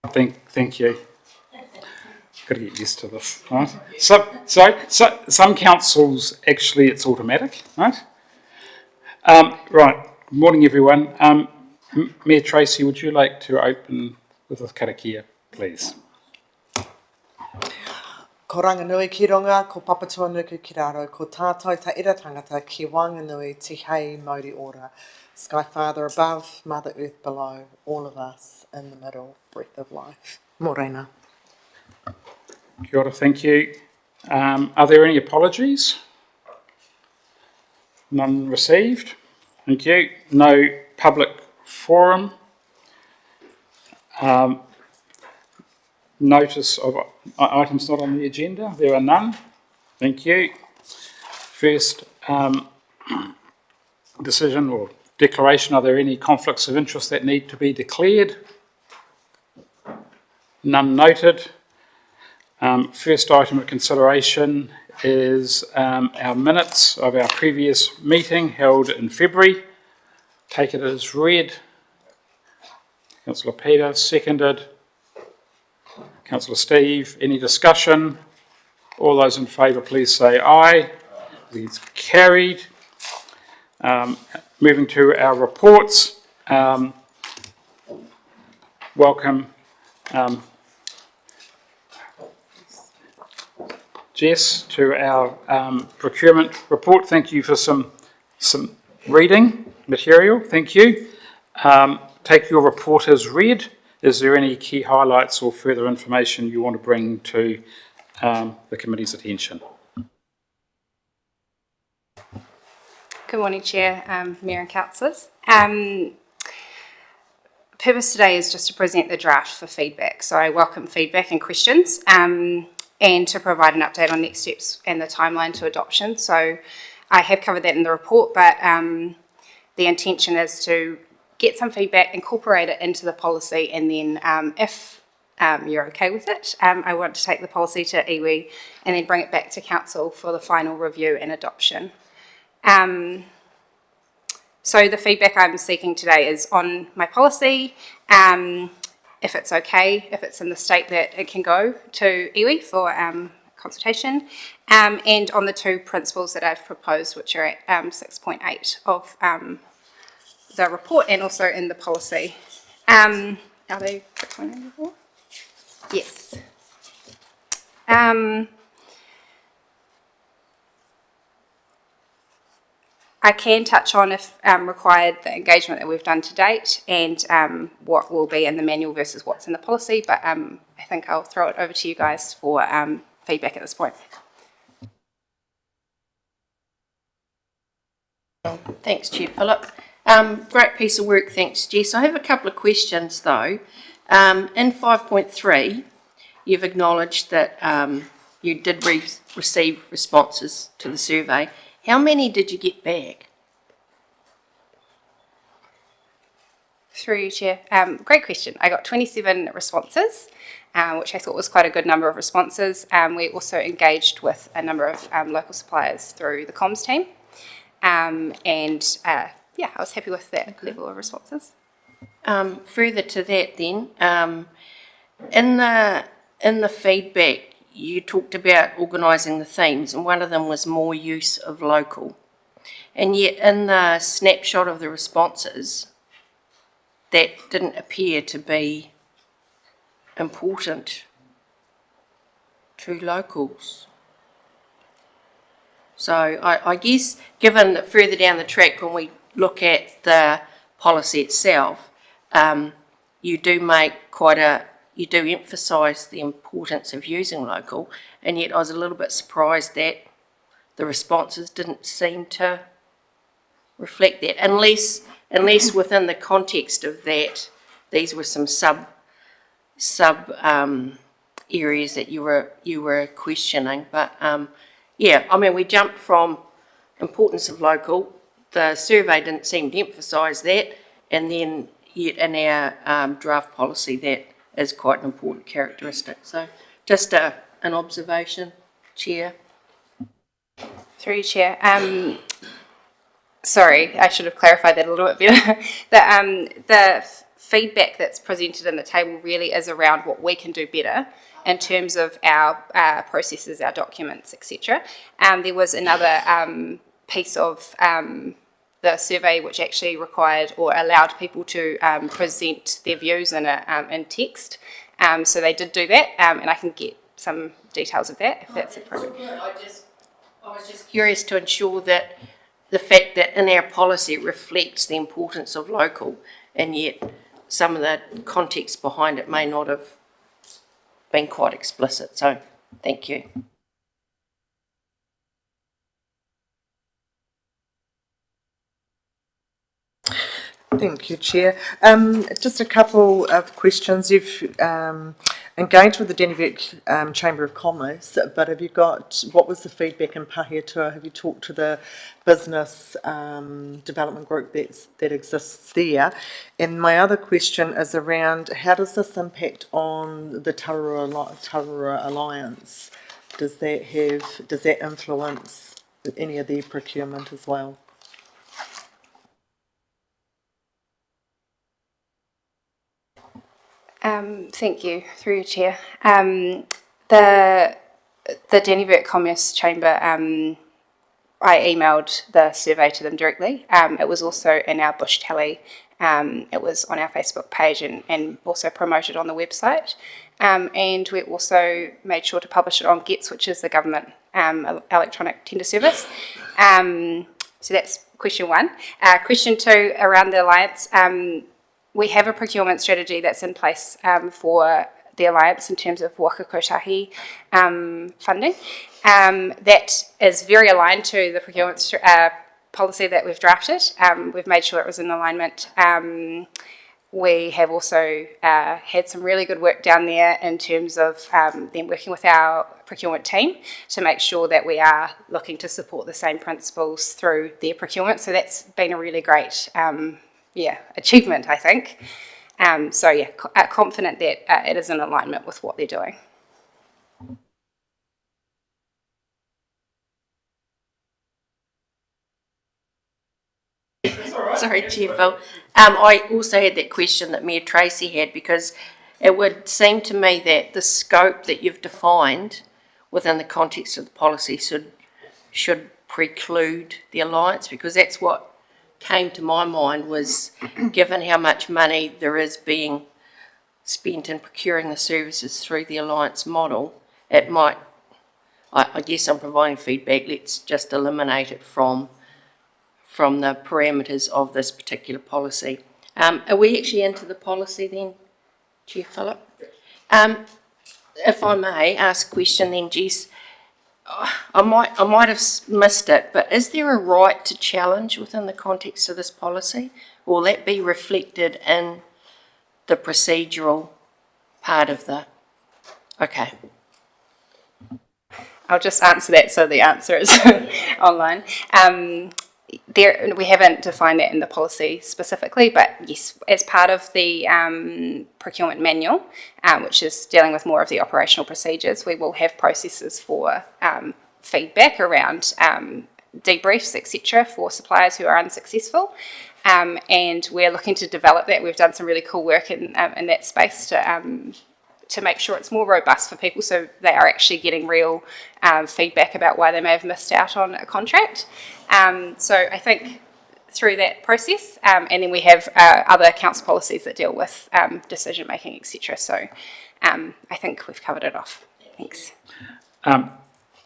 Thank you. Got to get used to this, right? So some councils actually it's automatic, right? Right. Good morning, everyone. Mayor Tracy, would you like to open with a karakia, please? Ko ranganui ki runga, ko papatua nuku ki raro, ko tātou ta ira tangata ki wanganui te hei Māori ora. Sky Father above, Mother Earth below, all of us in the middle, breath of life. Morena. Kia ora, thank you. Are there any apologies? None received. Thank you. No public forum. Notice of items not on the agenda. There are none. Thank you. First decision or declaration, are there any conflicts of interest that need to be declared? None noted. First item of consideration is our minutes of our previous meeting held in February. Take it as read. Councillor Peter, seconded. Councillor Steve, any discussion? All those in favour, please say aye. It's carried. Moving to our reports. Welcome, Jess, to our procurement report. Thank you for some reading material. Thank you. Take your report as read. Is there any key highlights or further information you want to bring to the committee's attention? Good morning, Chair, Mayor and Councillors. Purpose today is just to present the draft for feedback. So I welcome feedback and questions and to provide an update on next steps and the timeline to adoption. So I have covered that in the report, but the intention is to get some feedback, incorporate it into the policy, and then if you're okay with it, I want to take the policy to iwi and then bring it back to Council for the final review and adoption. So the feedback I'm seeking today is on my policy, if it's okay, if it's in the state that it can go to iwi for consultation, and on the two principles that I've proposed, which are at 6.8 of the report and also in the policy. Are they 6.8? Yes. I can touch on, if required, the engagement that we've done to date and what will be in the manual versus what's in the policy, but I think I'll throw it over to you guys for feedback at this point. Thanks, Chair Phillip. Great piece of work, thanks, Jess. I have a couple of questions, though. In 5.3, you've acknowledged that you did receive responses to the survey. How many did you get back? Through you, Chair. Great question. I got 27 responses, which I thought was quite a good number of responses. We also engaged with a number of local suppliers through the comms team. Yeah, I was happy with that level of responses. Further to that then, in the feedback, you talked about organising the themes, and one of them was more use of local. And yet in the snapshot of the responses, that didn't appear to be important to locals. So I guess, given that further down the track when we look at the policy itself, you do emphasise the importance of using local, and yet I was a little bit surprised that the responses didn't seem to reflect that, unless within the context of that, these were some sub areas that you were questioning. But yeah, I mean, we jumped from importance of local. The survey didn't seem to emphasise that, and then yet in our draft policy, that is quite an important characteristic. So just an observation, Chair. Through you, Chair. Sorry, I should have clarified that a little bit better. The feedback that's presented in the table really is around what we can do better in terms of our processes, our documents, etc. There was another piece of the survey which actually required or allowed people to present their views in text. So they did do that, and I can get some details of that if that's appropriate. I was just curious to ensure that the fact that in our policy it reflects the importance of local, and yet some of the context behind it may not have been quite explicit. So thank you. Thank you, Chair. Just a couple of questions. You've engaged with the Dennevic Chamber of Commerce, but have you got, what was the feedback in Pahiatua? Have you talked to the business development group that exists there? And my other question is around, how does this impact on the Tararua Alliance? Does that influence any of their procurement as well? Thank you, through your chair. The Dennevic Commerce Chamber, I emailed the survey to them directly. It was also in our bush tally. It was on our Facebook page and also promoted on the website. And we also made sure to publish it on GETS, which is the government electronic tender service. So that's question one. Question two, around the alliance. We have a procurement strategy that's in place for the Alliance in terms of waka kotahi funding. That is very aligned to the procurement policy that we've drafted. We've made sure it was in alignment. We have also had some really good work down there in terms of them working with our procurement team to make sure that we are looking to support the same principles through their procurement. So that's been a really great achievement, I think. Confident that it is in alignment with what they're doing. Sorry, Chair Phil. I also had that question that Mayor Tracy had, because it would seem to me that the scope that you've defined within the context of the policy should preclude the alliance, because that's what came to my mind was, given how much money there is being spent in procuring the services through the alliance model, it might, I guess I'm providing feedback, let's just eliminate it from the parameters of this particular policy. Are we actually into the policy then, Chair Phillip? If I may ask a question then, Jess, I might have missed it, but is there a right to challenge within the context of this policy? Will that be reflected in the procedural part of the... Okay. I'll just answer that so the answer is online. We haven't defined that in the policy specifically, but yes, as part of the procurement manual, which is dealing with more of the operational procedures, we will have processes for feedback around debriefs, etc., for suppliers who are unsuccessful. And we're looking to develop that. We've done some really cool work in that space to make sure it's more robust for people, so they are actually getting real feedback about why they may have missed out on a contract. So I think through that process, and then we have other council policies that deal with decision making, etc. So I think we've covered it off. Thanks.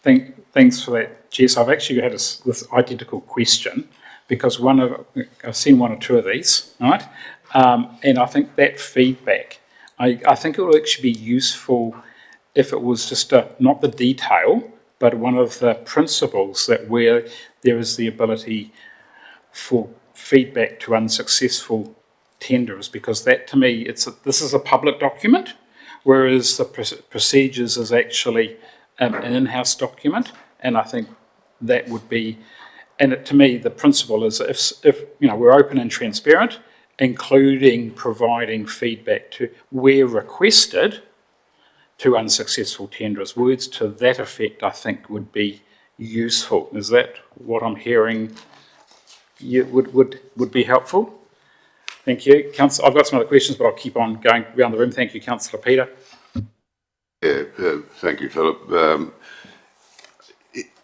Thanks for that, Jess. I've actually had this identical question, because I've seen one or two of these, right? And I think that feedback, I think it will actually be useful if it was just not the detail, but one of the principles that where there is the ability for feedback to unsuccessful tenders, because that to me, this is a public document, whereas the procedures is actually an in-house document, and I think that would be, and to me the principle is if we're open and transparent, including providing feedback to where requested to unsuccessful tenderers. Words to that effect, I think, would be useful. Is that what I'm hearing would be helpful? Thank you. Councillor, I've got some other questions, but I'll keep on going around the room. Thank you, Councillor Peter. Yeah, thank you, Philip.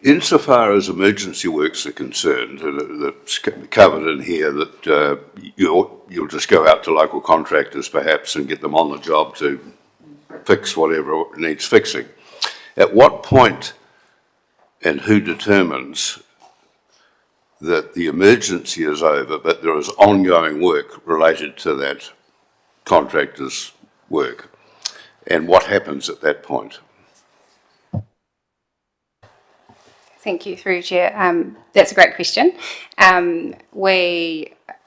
Insofar as emergency works are concerned, that's covered in here that you'll just go out to local contractors perhaps and get them on the job to fix whatever needs fixing. At what point and who determines that the emergency is over but there is ongoing work related to that contractor's work? And what happens at that point? Thank you, through Chair. That's a great question.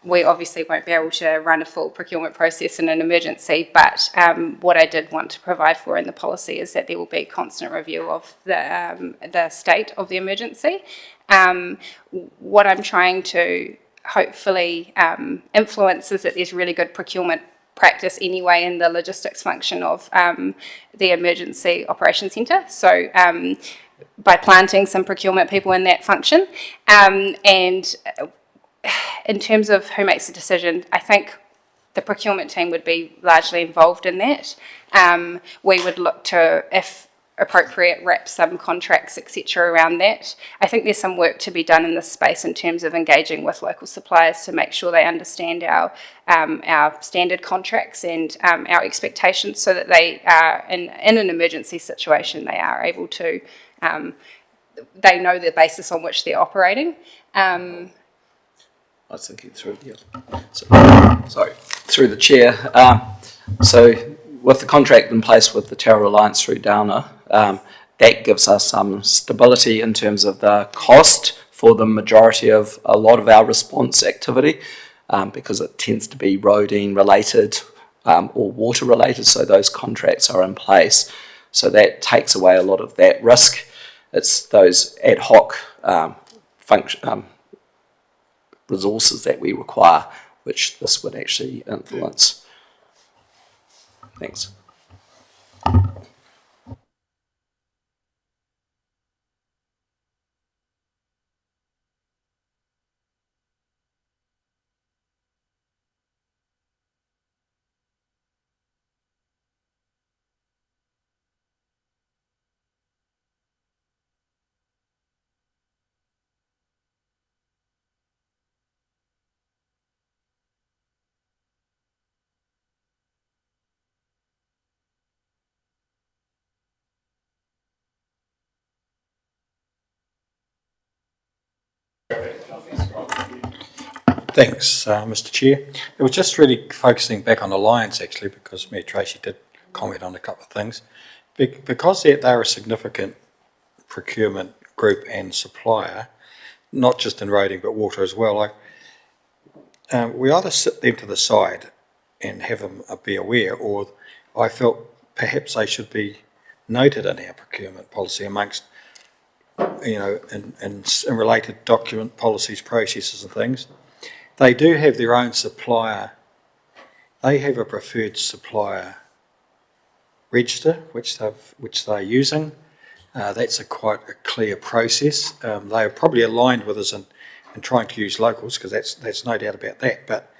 We obviously won't be able to run a full procurement process in an emergency, but what I did want to provide for in the policy is that there will be constant review of the state of the emergency. What I'm trying to hopefully influence is that there's really good procurement practice anyway in the logistics function of the Emergency Operations Centre. So by planting some procurement people in that function. And in terms of who makes the decision, I think the procurement team would be largely involved in that. We would look to, if appropriate, wrap some contracts, etc. around that. I think there's some work to be done in this space in terms of engaging with local suppliers to make sure they understand our standard contracts and our expectations, so that they are, in an emergency situation, they are able to, they know the basis on which they're operating. I was thinking through through the chair. So with the contract in place with the Terra Alliance through Downer, that gives us some stability in terms of the cost for the majority of a lot of our response activity, because it tends to be roading related or water related, so those contracts are in place. So that takes away a lot of that risk. It's those ad hoc resources that we require, which this would actually influence. Thanks. Thanks, Mr. Chair. It was just really focusing back on Alliance, actually, because me and Tracy did comment on a couple of things. Because they're a significant procurement group and supplier, not just in roading but water as well, we either sit them to the side and have them be aware, or I felt perhaps they should be noted in our procurement policy amongst, you know, in related document policies, processes and things. They do have their own supplier. They have a preferred supplier register, which they're using. That's quite a clear process. They are probably aligned with us in trying to use locals, because that's no doubt about that. But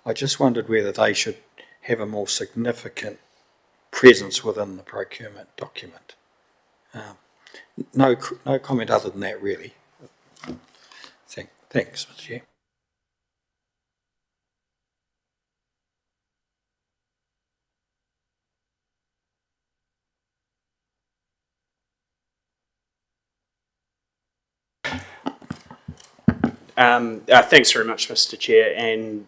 I just wondered whether they should have a more significant presence within the procurement document. No comment other than that, really. Thanks, Mr. Chair. Thanks very much, Mr. Chair, and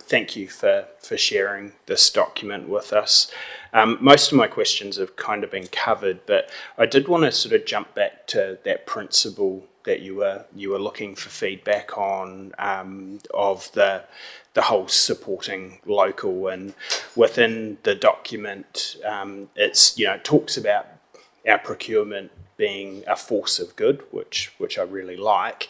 thank you for sharing this document with us. Most of my questions have kind of been covered, but I did want to sort of jump back to that principle that you were looking for feedback on, of the whole supporting local, and within the document, it's, you know, it talks about our procurement being a force of good, which I really like.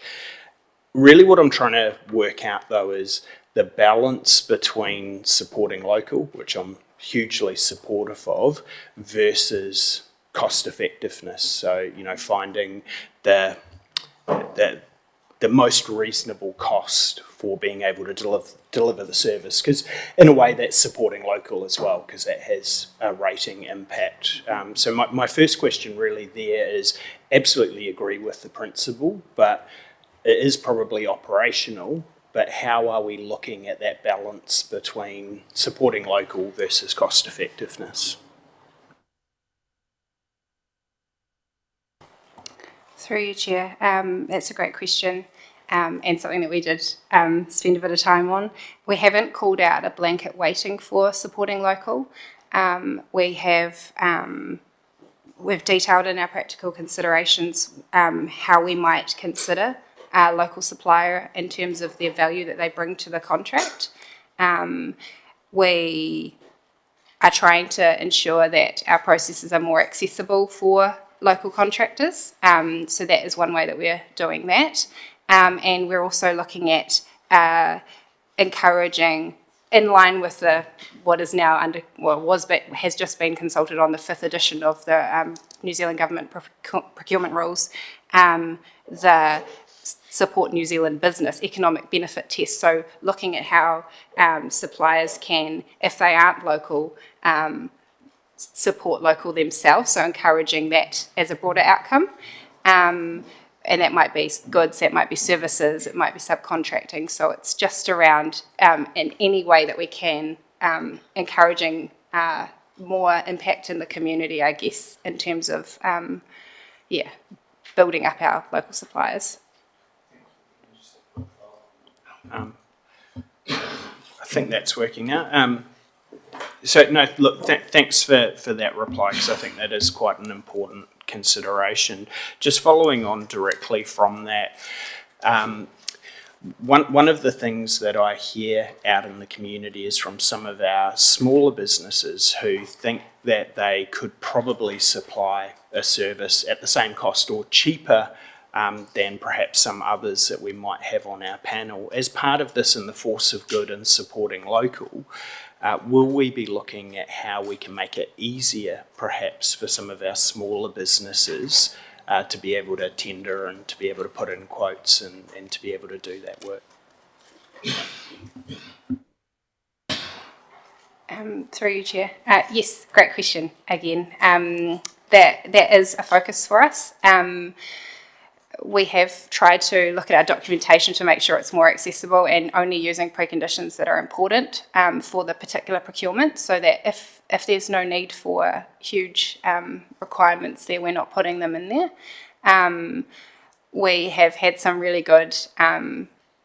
Really what I'm trying to work out, though, is the balance between supporting local, which I'm hugely supportive of, versus cost effectiveness. So, you know, finding the the most reasonable cost for being able to deliver the service, because in a way that's supporting local as well, because that has a rating impact. So my first question really there is, absolutely agree with the principle, but it is probably operational, but how are we looking at that balance between supporting local versus cost effectiveness? Through you, Chair. That's a great question, and something that we did spend a bit of time on. We haven't called out a blanket weighting for supporting local. We've detailed in our practical considerations how we might consider a local supplier in terms of their value that they bring to the contract. We are trying to ensure that our processes are more accessible for local contractors. So that is one way that we're doing that. And we're also looking at encouraging, in line with what is now has just been consulted on, the 5th edition of the New Zealand Government procurement rules, the Support New Zealand Business economic benefit test. So looking at how suppliers can, if they aren't local, support local themselves, so encouraging that as a broader outcome. And that might be goods, that might be services, it might be subcontracting. So it's just around, in any way that we can, encouraging more impact in the community, I guess, in terms of, building up our local suppliers. I think that's working out. So no, look, thanks for that reply, because I think that is quite an important consideration. Just following on directly from that, one of the things that I hear out in the community is from some of our smaller businesses who think that they could probably supply a service at the same cost or cheaper than perhaps some others that we might have on our panel. As part of this in the force of good and supporting local, will we be looking at how we can make it easier perhaps for some of our smaller businesses to be able to tender and to be able to put in quotes and to be able to do that work? Through you, Chair. Yes, great question again. That is a focus for us. We have tried to look at our documentation to make sure it's more accessible and only using preconditions that are important for the particular procurement, so that if there's no need for huge requirements there, we're not putting them in there. We have had some really good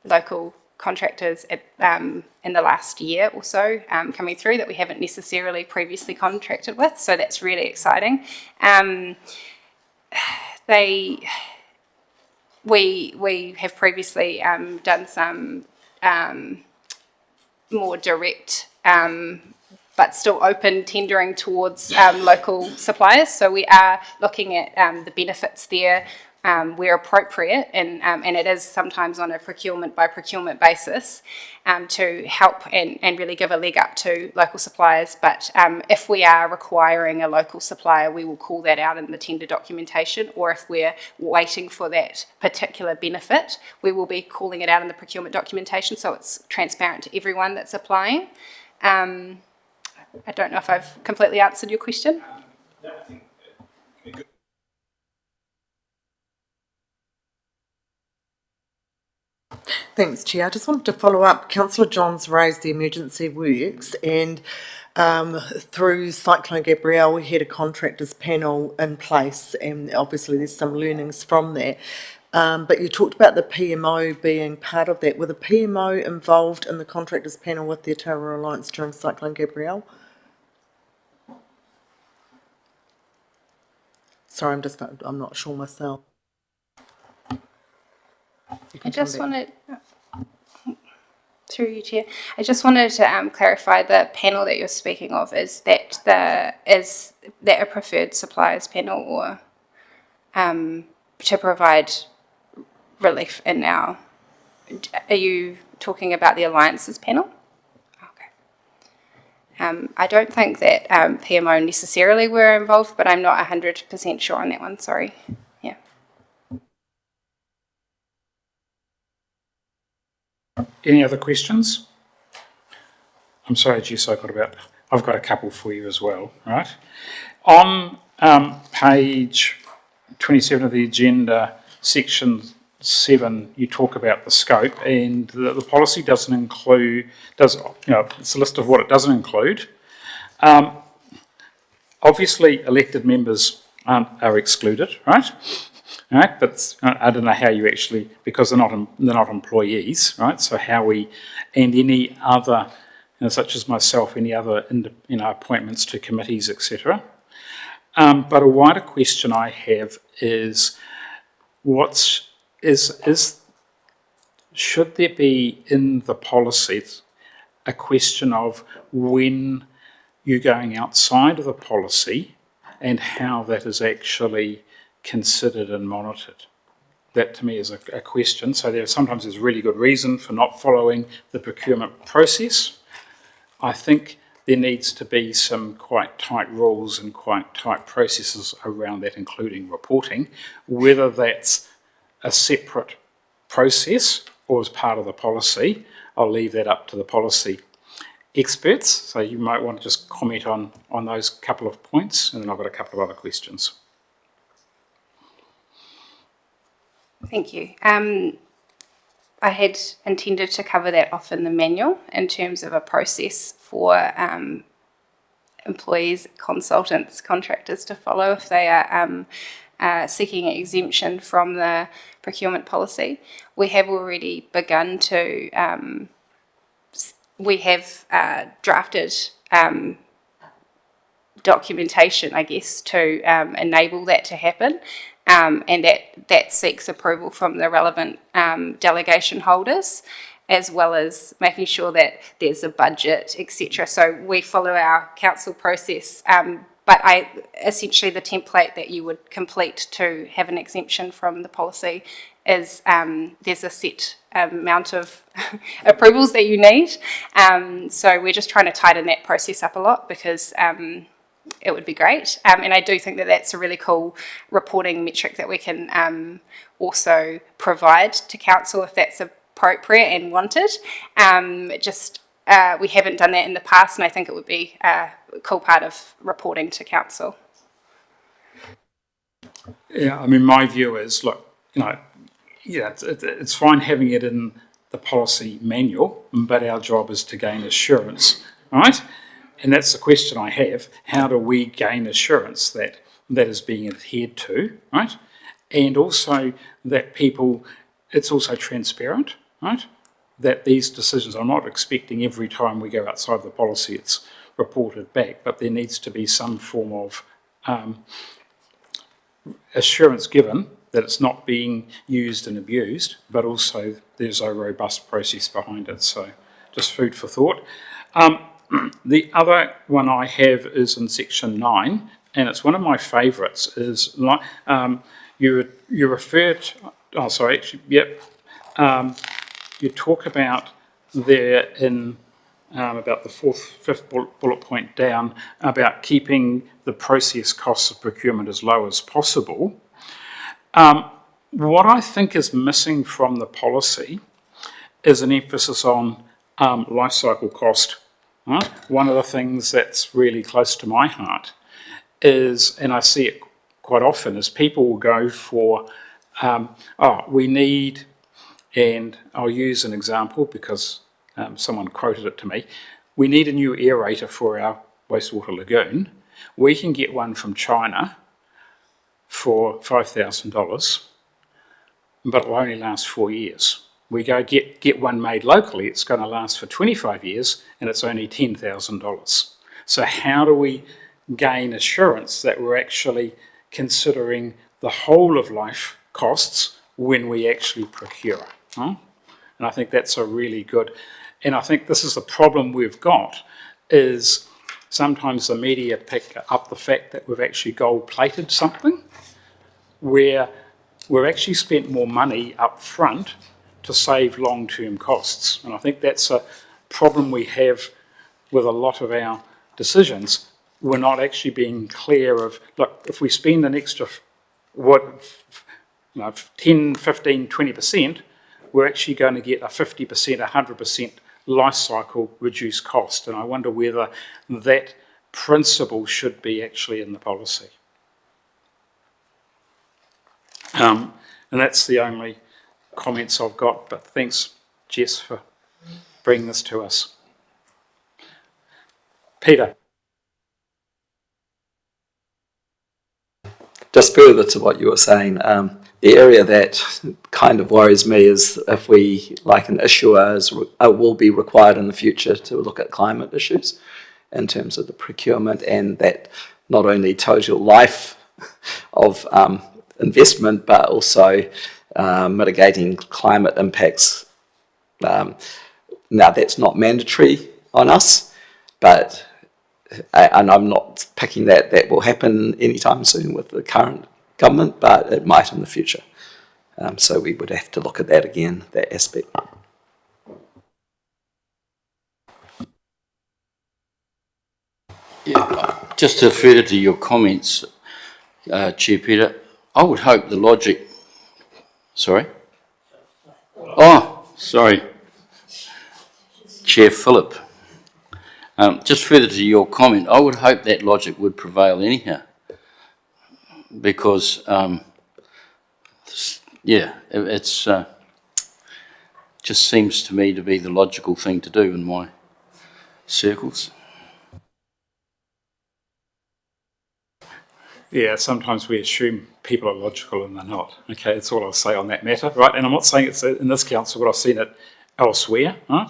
local contractors in the last year or so coming through that we haven't necessarily previously contracted with, so that's really exciting. We have previously done some more direct but still open tendering towards local suppliers. So we are looking at the benefits there where appropriate, and it is sometimes on a procurement by procurement basis to help and really give a leg up to local suppliers. But if we are requiring a local supplier, we will call that out in the tender documentation, or if we're waiting for that particular benefit, we will be calling it out in the procurement documentation so it's transparent to everyone that's applying. I don't know if I've completely answered your question. No, I think good. Thanks, Chair. I just wanted to follow up. Councillor Johns raised the emergency works, and through Cyclone Gabrielle, we had a contractors panel in place, and obviously there's some learnings from that. But you talked about the PMO being part of that. Were the PMO involved in the contractors panel with the Aotearoa Alliance during Cyclone Gabrielle? Sorry, I'm not sure myself. I just wanted, through you, Chair, I just wanted to clarify the panel that you're speaking of. Is that a preferred suppliers panel, or to provide relief in our? Are you talking about the alliances panel? Okay. I don't think that PMO necessarily were involved, but I'm not 100% sure on that one. Sorry. Yeah. Any other questions? I'm sorry, Jess, I've got a couple for you as well, right? On page 27 of the agenda, section 7, you talk about the scope, and the policy doesn't include, it's a list of what it doesn't include. Obviously, elected members are excluded, right? Right, but I don't know how you actually, because they're not employees, right? So how we, and any other, such as myself, any other appointments to committees, etc. But a wider question I have is, should there be in the policies a question of when you're going outside of the policy and how that is actually considered and monitored? That to me is a question. So sometimes there's really good reason for not following the procurement process. I think there needs to be some quite tight rules and quite tight processes around that, including reporting, whether that's a separate process or as part of the policy. I'll leave that up to the policy experts. So you might want to just comment on those couple of points, and then I've got a couple of other questions. Thank you. I had intended to cover that off in the manual in terms of a process for employees, consultants, contractors to follow if they are seeking an exemption from the procurement policy. We have already begun to, we have drafted documentation, I guess, to enable that to happen. And that seeks approval from the relevant delegation holders, as well as making sure that there's a budget, etc. So we follow our council process, but essentially the template that you would complete to have an exemption from the policy is there's a set amount of approvals that you need. So we're just trying to tighten that process up a lot because it would be great. And I do think that that's a really cool reporting metric that we can also provide to council if that's appropriate and wanted. We haven't done that in the past, and I think it would be a cool part of reporting to council. Yeah, I mean, my view is, look, it's fine having it in the policy manual, but our job is to gain assurance, right? And that's the question I have. How do we gain assurance that that is being adhered to, right? And also that it's also transparent, right? That these decisions, I'm not expecting every time we go outside the policy it's reported back, but there needs to be some form of assurance given that it's not being used and abused, but also there's a robust process behind it. So just food for thought. The other one I have is in section 9, and it's one of my favourites, is like you referred, you talk about there in about the fifth bullet point down about keeping the process costs of procurement as low as possible. What I think is missing from the policy is an emphasis on life cycle cost. Right? One of the things that's really close to my heart is, and I see it quite often, is people will go for, we need, and I'll use an example because someone quoted it to me, we need a new aerator for our wastewater lagoon. We can get one from China for $5,000, but it will only last 4 years. We go get one made locally, it's going to last for 25 years and it's only $10,000. So how do we gain assurance that we're actually considering the whole of life costs when we actually procure? Huh? And I think that's a really good, and I think this is the problem we've got, is sometimes the media pick up the fact that we've actually gold-plated something where we've actually spent more money up front to save long-term costs. And I think that's a problem we have with a lot of our decisions. We're not actually being clear of, look, if we spend an extra 10, 15, 20%, we're actually going to get a 50%, 100% life cycle reduced cost. And I wonder whether that principle should be actually in the policy. And that's the only comments I've got, but thanks, Jess, for bringing this to us. Peter. Just further to what you were saying, the area that kind of worries me is if we, like an issuer, will be required in the future to look at climate issues in terms of the procurement, and that not only total life of investment, but also mitigating climate impacts. Now, that's not mandatory on us, but and I'm not picking that will happen anytime soon with the current government, but it might in the future. So we would have to look at that again, that aspect. Yeah, just to further to your comments, Chair Peter, I would hope the logic... Sorry? Oh, sorry. Chair Phillip. Just further to your comment, I would hope that logic would prevail anyhow, because, it's just seems to me to be the logical thing to do in my circles. Yeah, sometimes we assume people are logical and they're not. Okay, that's all I'll say on that matter, right? And I'm not saying it's in this council, but I've seen it elsewhere, right?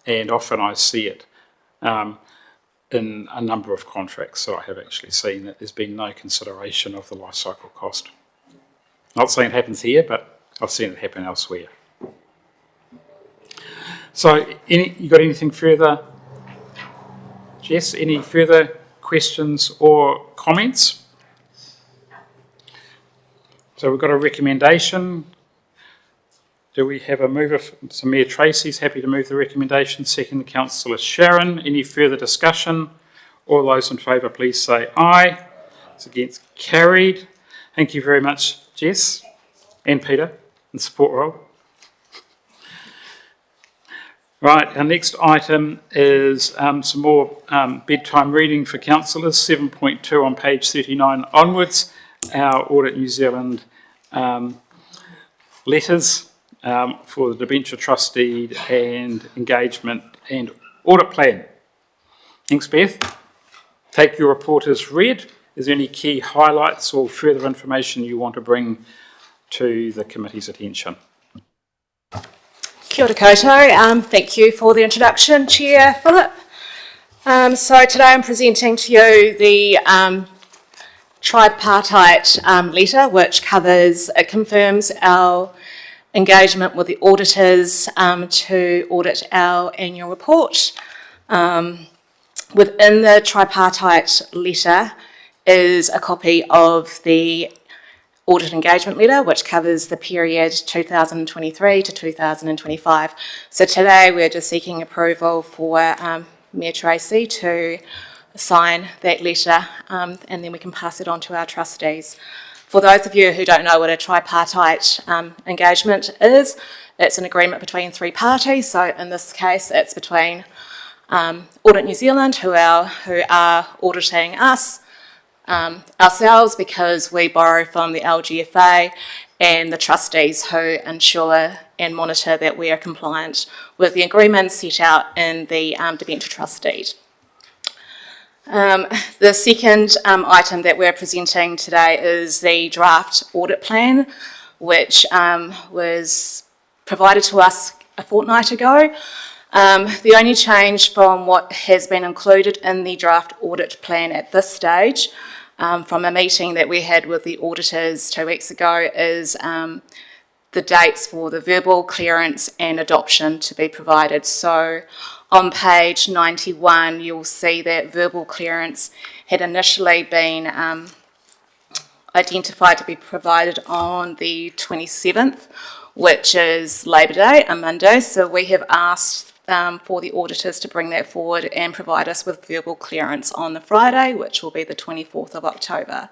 And often I see it in a number of contracts that I have actually seen that there's been no consideration of the life cycle cost. Not saying it happens here, but I've seen it happen elsewhere. So, you got anything further, Jess? Any further questions or comments? So we've got a recommendation. Do we have a mover? So Mayor Tracy's happy to move the recommendation. Second, Councillor Sharon. Any further discussion? All those in favour, please say aye. It's against carried. Thank you very much, Jess and Peter, in support role. Right, our next item is some more bedtime reading for councillors, 7.2 on page 39 onwards, our Audit New Zealand letters for the debenture trust deed and engagement and audit plan. Thanks, Beth. Take your report as read. Is there any key highlights or further information you want to bring to the committee's attention? Kia ora koutou. Thank you for the introduction, Chair Phillip. So today I'm presenting to you the tripartite letter, which confirms our engagement with the auditors to audit our annual report. Within the tripartite letter is a copy of the audit engagement letter, which covers the period 2023 to 2025. So today we're just seeking approval for Mayor Tracy to sign that letter, and then we can pass it on to our trustees. For those of you who don't know what a tripartite engagement is, it's an agreement between three parties. So in this case, it's between Audit New Zealand, who are auditing us, ourselves because we borrow from the LGFA, and the trustees who ensure and monitor that we are compliant with the agreements set out in the debenture trust deed. The second item that we're presenting today is the draft audit plan, which was provided to us a fortnight ago. The only change from what has been included in the draft audit plan at this stage, from a meeting that we had with the auditors 2 weeks ago, is the dates for the verbal clearance and adoption to be provided. So on page 91, you'll see that verbal clearance had initially been identified to be provided on the 27th, which is Labour Day, a Monday. So we have asked for the auditors to bring that forward and provide us with verbal clearance on the Friday, which will be the 24th of October.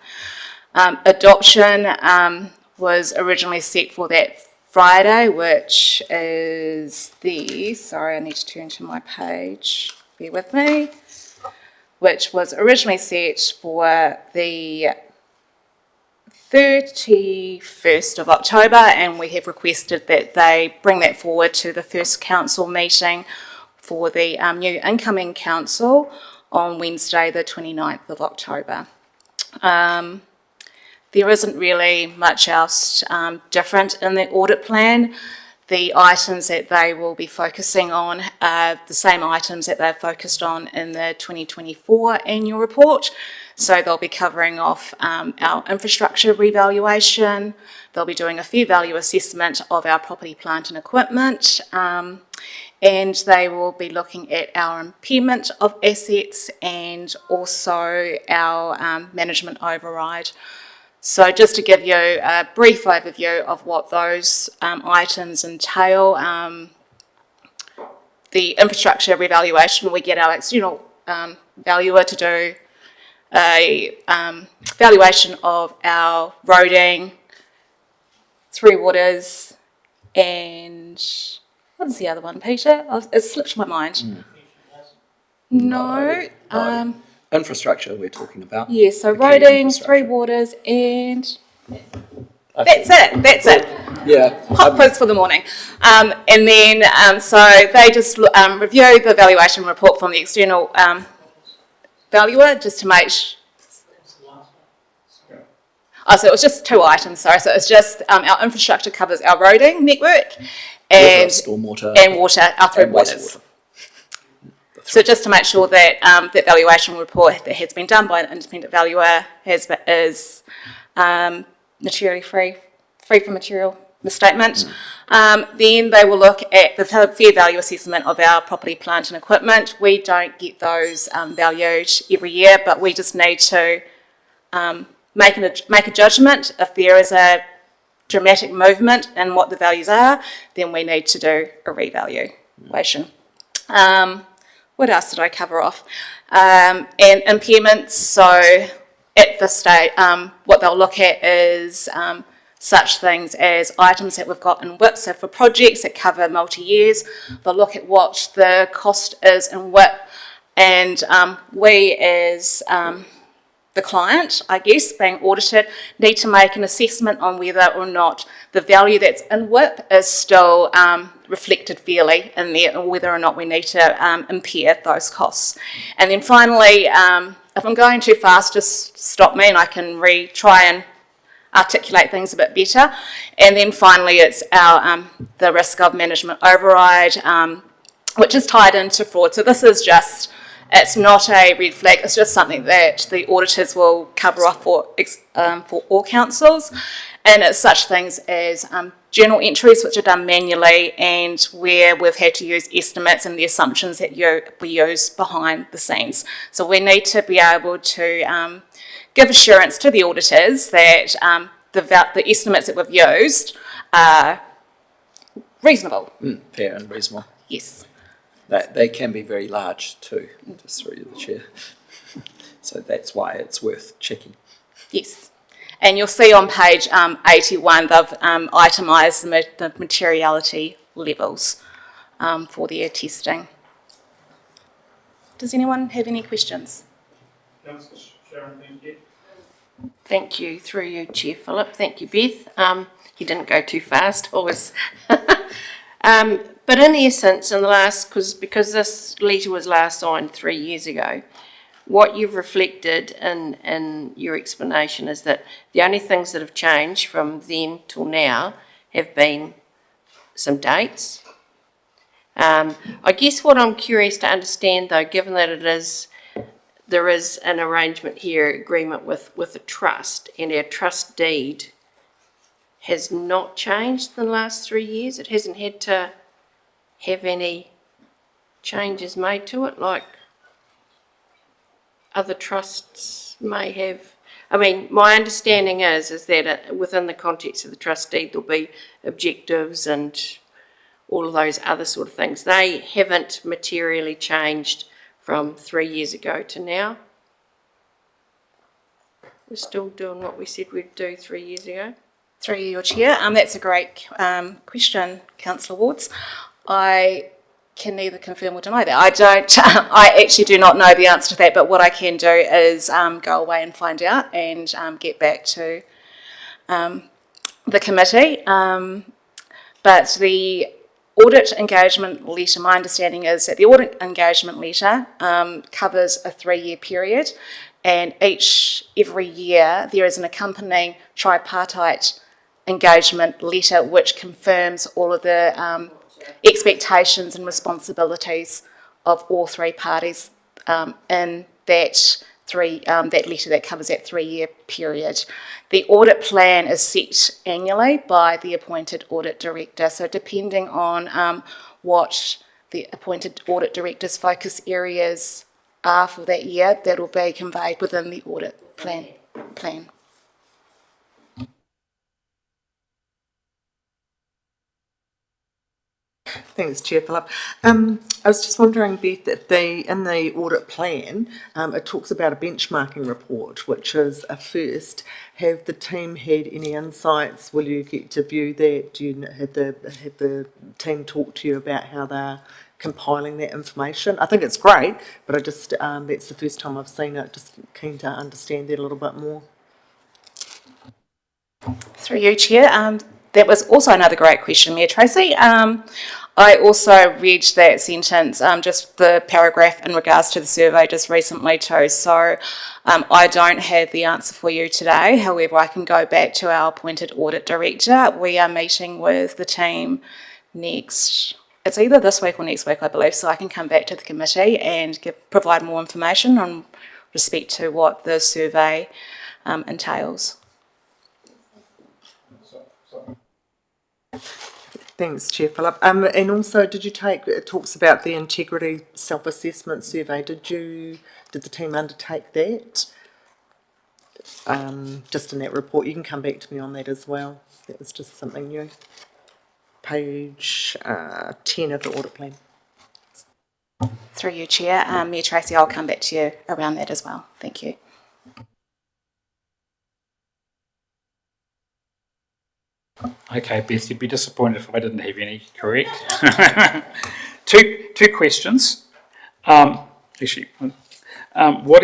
Adoption was originally set for that Friday, which is sorry, I need to turn to my page, bear with me, which was originally set for the 31st of October, and we have requested that they bring that forward to the first council meeting for the new incoming council on Wednesday, the 29th of October. There isn't really much else different in the audit plan. The items that they will be focusing on are the same items that they've focused on in the 2024 annual report. So they'll be covering off our infrastructure revaluation. They'll be doing a fair value assessment of our property, plant and equipment. And they will be looking at our impairment of assets and also our management override. So just to give you a brief overview of what those items entail, the infrastructure revaluation, we get our external valuer to do a valuation of our roading, through waters, and what is the other one, Peter? It slipped my mind. No. Infrastructure we're talking about. Yeah, so The key roading, infrastructure. through waters, and that's it. Yeah. Hot quiz for the morning. And then, so they just review the valuation report from the external valuer just to make so it was just 2 items, sorry. So it's just our infrastructure covers our roading network and stormwater and water, our through waters. wastewater. So just to make sure that that valuation report that has been done by an independent valuer is materially free from material misstatement. Then they will look at the fair value assessment of our property, plant and equipment. We don't get those valued every year, but we just need to make a judgment. If there is a dramatic movement in what the values are, then we need to do a revaluation. What else did I cover off? And impairments. So at this stage, what they'll look at is such things as items that we've got in WIP. So for projects that cover multi-years, they'll look at what the cost is in WIP. And we as the client, I guess, being audited, need to make an assessment on whether or not the value that's in WIP is still reflected fairly in there, and whether or not we need to impair those costs. And then finally, if I'm going too fast, just stop me and I can try and articulate things a bit better. And then finally, it's our the risk of management override, which is tied into fraud. So this is just, it's not a red flag, it's just something that the auditors will cover off for all councils. And it's such things as journal entries, which are done manually, and where we've had to use estimates and the assumptions that we use behind the scenes. So we need to be able to give assurance to the auditors that the estimates that we've used are reasonable. Fair and reasonable. Yes. They can be very large too, just through the chair. So that's why it's worth checking. Yes. And you'll see on page 81, they've itemised the materiality levels for their testing. Does anyone have any questions? Thank you, through you, Chair Phillip. Thank you, Beth. You didn't go too fast, always. But in essence, in the last, because this letter was last signed 3 years ago, what you've reflected in your explanation is that the only things that have changed from then till now have been some dates. I guess what I'm curious to understand, though, given that there is an arrangement here, agreement with a trust, and our trust deed has not changed in the last 3 years. It hasn't had to have any changes made to it, like other trusts may have. I mean, my understanding is that within the context of the trust deed, there'll be objectives and all of those other sort of things. They haven't materially changed from 3 years ago to now. We're still doing what we said we'd do 3 years ago. Through your chair, that's a great question, Councillor Wards. I can neither confirm or deny that. I don't. I actually do not know the answer to that. But what I can do is go away and find out and get back to the committee. But the audit engagement letter, my understanding is that the audit engagement letter covers a 3-year period, and every year there is an accompanying tripartite engagement letter which confirms all of the expectations and responsibilities of all three parties in that letter that covers that 3-year period. The audit plan is set annually by the appointed audit director. So depending on what the appointed audit director's focus areas are for that year, that will be conveyed within the audit plan. Thanks, Chair Phillip. I was just wondering, Beth, that in the audit plan, it talks about a benchmarking report, which is a first. Have the team had any insights? Will you get to view that? Do you have the team talk to you about how they're compiling that information? I think it's great, but I just that's the first time I've seen it. Just keen to understand that a little bit more. Through you, Chair. That was also another great question, Mayor Tracy. I also read that sentence, just the paragraph in regards to the survey just recently too. So I don't have the answer for you today. However, I can go back to our appointed audit director. We are meeting with the team it's either this week or next week, I believe. So I can come back to the committee and provide more information on respect to what the survey entails. Thanks, Chair Phillip. And also, it talks about the integrity self-assessment survey. Did the team undertake that? Just in that report, you can come back to me on that as well. That was just something new. Page 10 of the audit plan. Through you, Chair. Mayor Tracy, I'll come back to you around that as well. Thank you. Okay, Beth, you'd be disappointed if I didn't have any, correct? Two questions. What do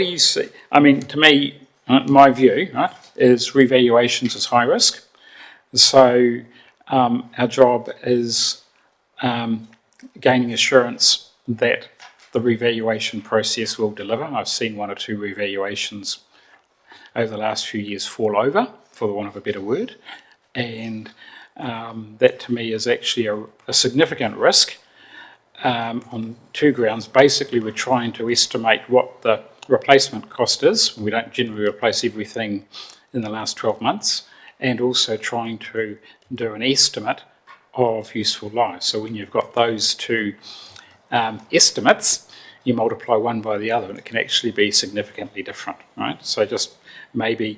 you see? I mean, to me, my view, right, is revaluations is high risk. So our job is gaining assurance that the revaluation process will deliver. I've seen 1 or 2 revaluations over the last few years fall over, for the want of a better word. And that to me is actually a significant risk on 2 grounds. Basically, we're trying to estimate what the replacement cost is. We don't generally replace everything in the last 12 months, and also trying to do an estimate of useful life. So when you've got those 2 estimates, you multiply one by the other, and it can actually be significantly different, right? So just maybe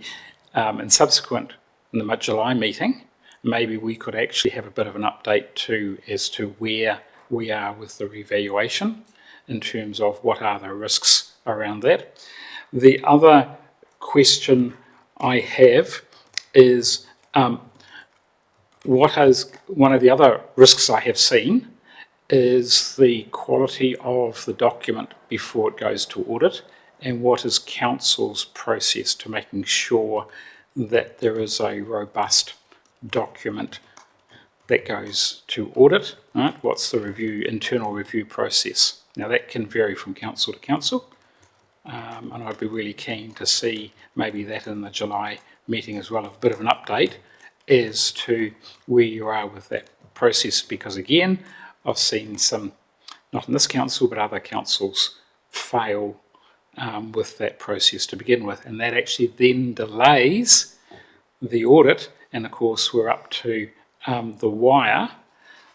in the July meeting, maybe we could actually have a bit of an update as to where we are with the revaluation in terms of what are the risks around that. The other question I have is one of the other risks I have seen is the quality of the document before it goes to audit, and what is council's process to making sure that there is a robust document that goes to audit, right? What's the internal review process? Now that can vary from council to council, and I'd be really keen to see maybe that in the July meeting as well, a bit of an update as to where you are with that process, because again, I've seen some, not in this council, but other councils fail with that process to begin with, and that actually then delays the audit. And of course we're up to the wire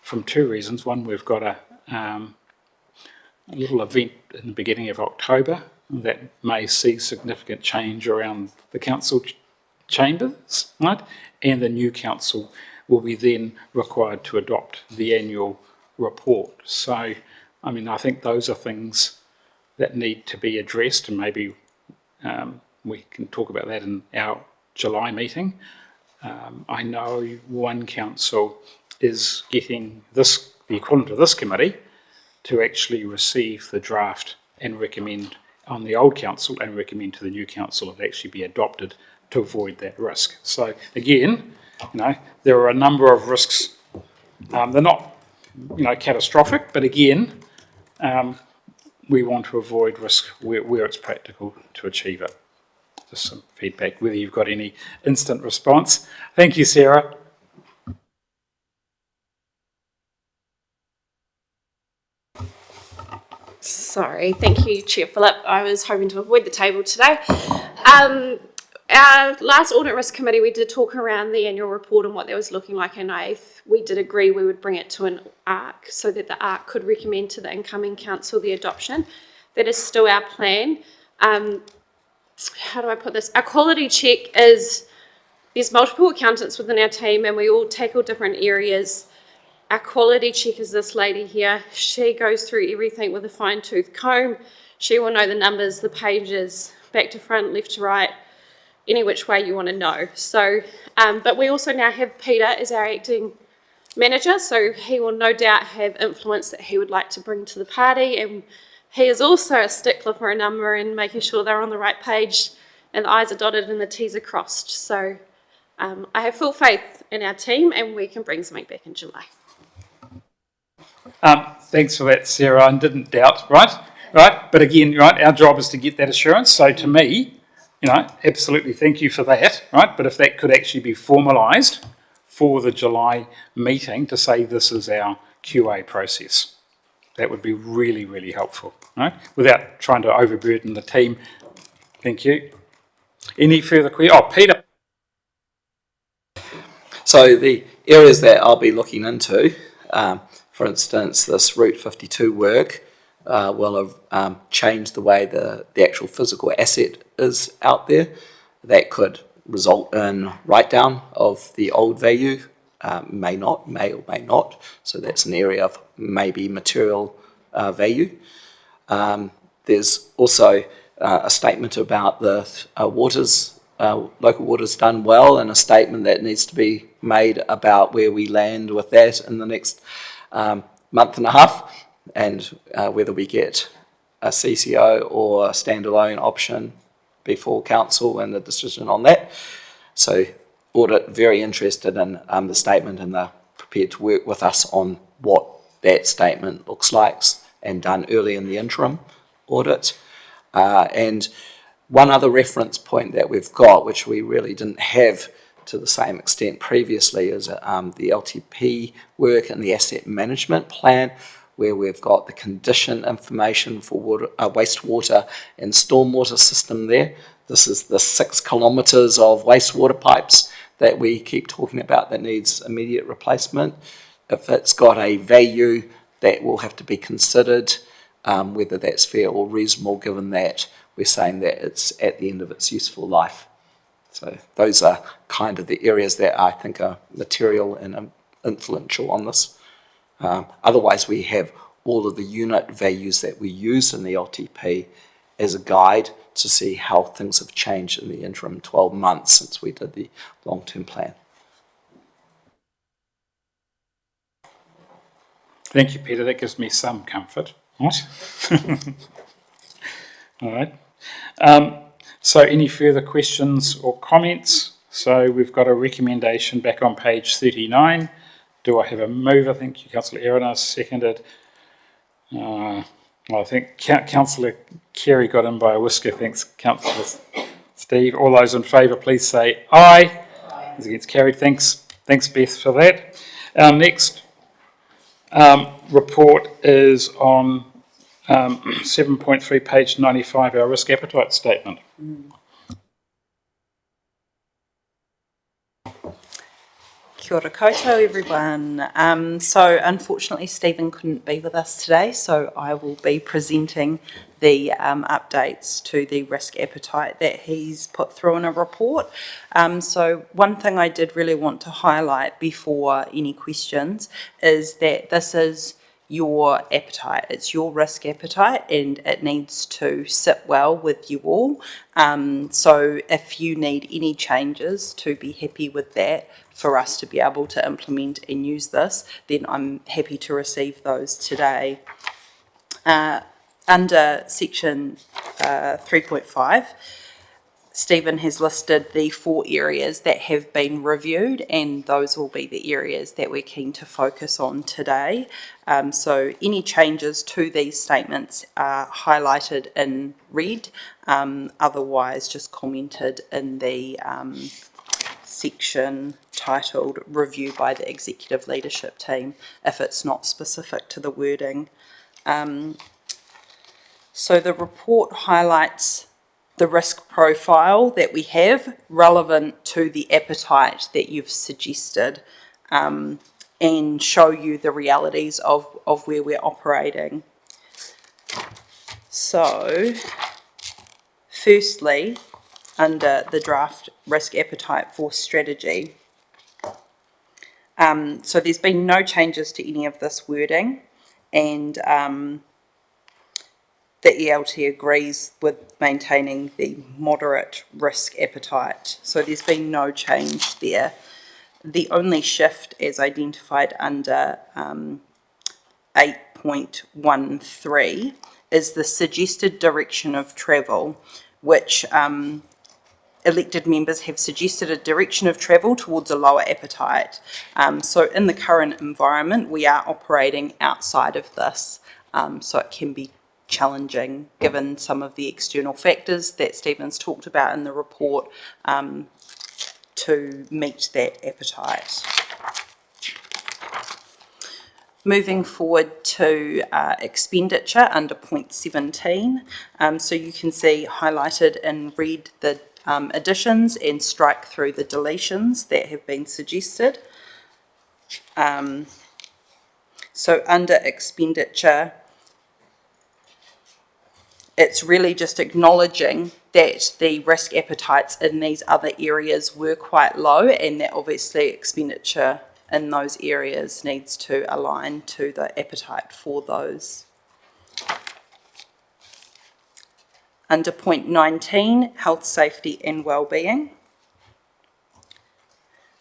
from 2 reasons. One, we've got a little event in the beginning of October that may see significant change around the council chambers, right? And the new council will be then required to adopt the annual report. So I mean, I think those are things that need to be addressed, and maybe we can talk about that in our July meeting. I know one council is getting this, the equivalent of this committee, to actually receive the draft and recommend on the old council and recommend to the new council it actually be adopted to avoid that risk. So again, there are a number of risks. They're not, catastrophic, but again, we want to avoid risk where it's practical to achieve it. Just some feedback, whether you've got any instant response. Thank you, Sarah. Sorry, thank you, Chair Phillip. I was hoping to avoid the table today. Our last Audit Risk Committee, we did talk around the annual report and what that was looking like, and we did agree we would bring it to an ARC so that the ARC could recommend to the incoming council the adoption. That is still our plan. How do I put this? Our quality check is, there's multiple accountants within our team and we all tackle different areas. Our quality check is this lady here. She goes through everything with a fine-tooth comb. She will know the numbers, the pages, back to front, left to right, any which way you want to know. So, but we also now have Peter as our acting manager, so he will no doubt have influence that he would like to bring to the party, and he is also a stickler for a number and making sure they're on the right page and the I's are dotted and the T's are crossed. So I have full faith in our team and we can bring something back in July. Thanks for that, Sarah. I didn't doubt, right? But again, right, our job is to get that assurance. So to me, absolutely thank you for that, right? But if that could actually be formalised for the July meeting to say this is our QA process, that would be really, really helpful, right? Without trying to overburden the team. Thank you. Any further questions? Oh, Peter. So the areas that I'll be looking into, for instance, this Route 52 work will have changed the way the actual physical asset is out there. That could result in write-down of the old value, may or may not. So that's an area of maybe material value. There's also a statement about the local waters done well, and a statement that needs to be made about where we land with that in the next month and a half, and whether we get a CCO or a standalone option before council and the decision on that. So Audit very interested in the statement, and they're prepared to work with us on what that statement looks like and done early in the interim audit. And one other reference point that we've got, which we really didn't have to the same extent previously, is the LTP work and the asset management plan, where we've got the condition information for wastewater and stormwater system there. This is the 6 kilometres of wastewater pipes that we keep talking about that needs immediate replacement. If it's got a value, that will have to be considered, whether that's fair or reasonable, given that we're saying that it's at the end of its useful life. So those are kind of the areas that I think are material and influential on this. Otherwise, we have all of the unit values that we use in the LTP as a guide to see how things have changed in the interim 12 months since we did the long-term plan. Thank you, Peter. That gives me some comfort. Right? All right. So any further questions or comments? So we've got a recommendation back on page 39. Do I have a mover? Thank you, Councillor Aaron. Seconded. I think Councillor Carey got in by a whisker. Thanks, Councillor Steve. All those in favour, please say aye. Aye. As against carried. Thanks, Beth, for that. Our next report is on 7.3, page 95, our risk appetite statement. Kia ora koutou, everyone. So unfortunately Stephen couldn't be with us today, so I will be presenting the updates to the risk appetite that he's put through in a report. So one thing I did really want to highlight before any questions is that this is your appetite. It's your risk appetite, and it needs to sit well with you all. So if you need any changes to be happy with that, for us to be able to implement and use this, then I'm happy to receive those today. Under section 3.5, Stephen has listed the 4 areas that have been reviewed, and those will be the areas that we're keen to focus on today. So any changes to these statements are highlighted in red, otherwise just commented in the section titled Review by the Executive Leadership Team if it's not specific to the wording. So the report highlights the risk profile that we have relevant to the appetite that you've suggested, and show you the realities of where we're operating. So firstly, under the draft risk appetite for strategy, so there's been no changes to any of this wording, and the ELT agrees with maintaining the moderate risk appetite. So there's been no change there. The only shift, as identified under 8.13, is the suggested direction of travel, which elected members have suggested a direction of travel towards a lower appetite. So in the current environment, we are operating outside of this, so it can be challenging given some of the external factors that Stephen's talked about in the report, to meet that appetite. Moving forward to expenditure under point 17, so you can see highlighted in red the additions and strike through the deletions that have been suggested. So under expenditure, it's really just acknowledging that the risk appetites in these other areas were quite low, and that obviously expenditure in those areas needs to align to the appetite for those. Under point 19, health, safety and wellbeing,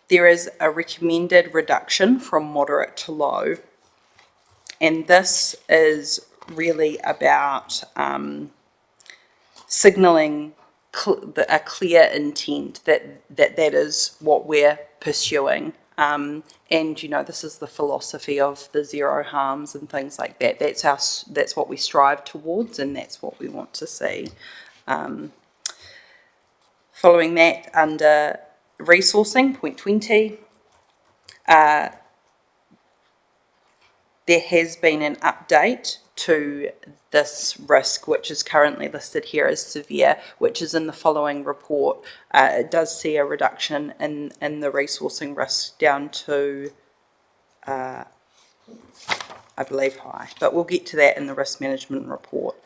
there is a recommended reduction from moderate to low, and this is really about signalling a clear intent that is what we're pursuing. And this is the philosophy of the zero harms and things like that. That's what we strive towards, and that's what we want to see. Following that, under resourcing, point 20, there has been an update to this risk, which is currently listed here as severe, which is in the following report. It does see a reduction in the resourcing risk down to, I believe, high, but we'll get to that in the risk management report.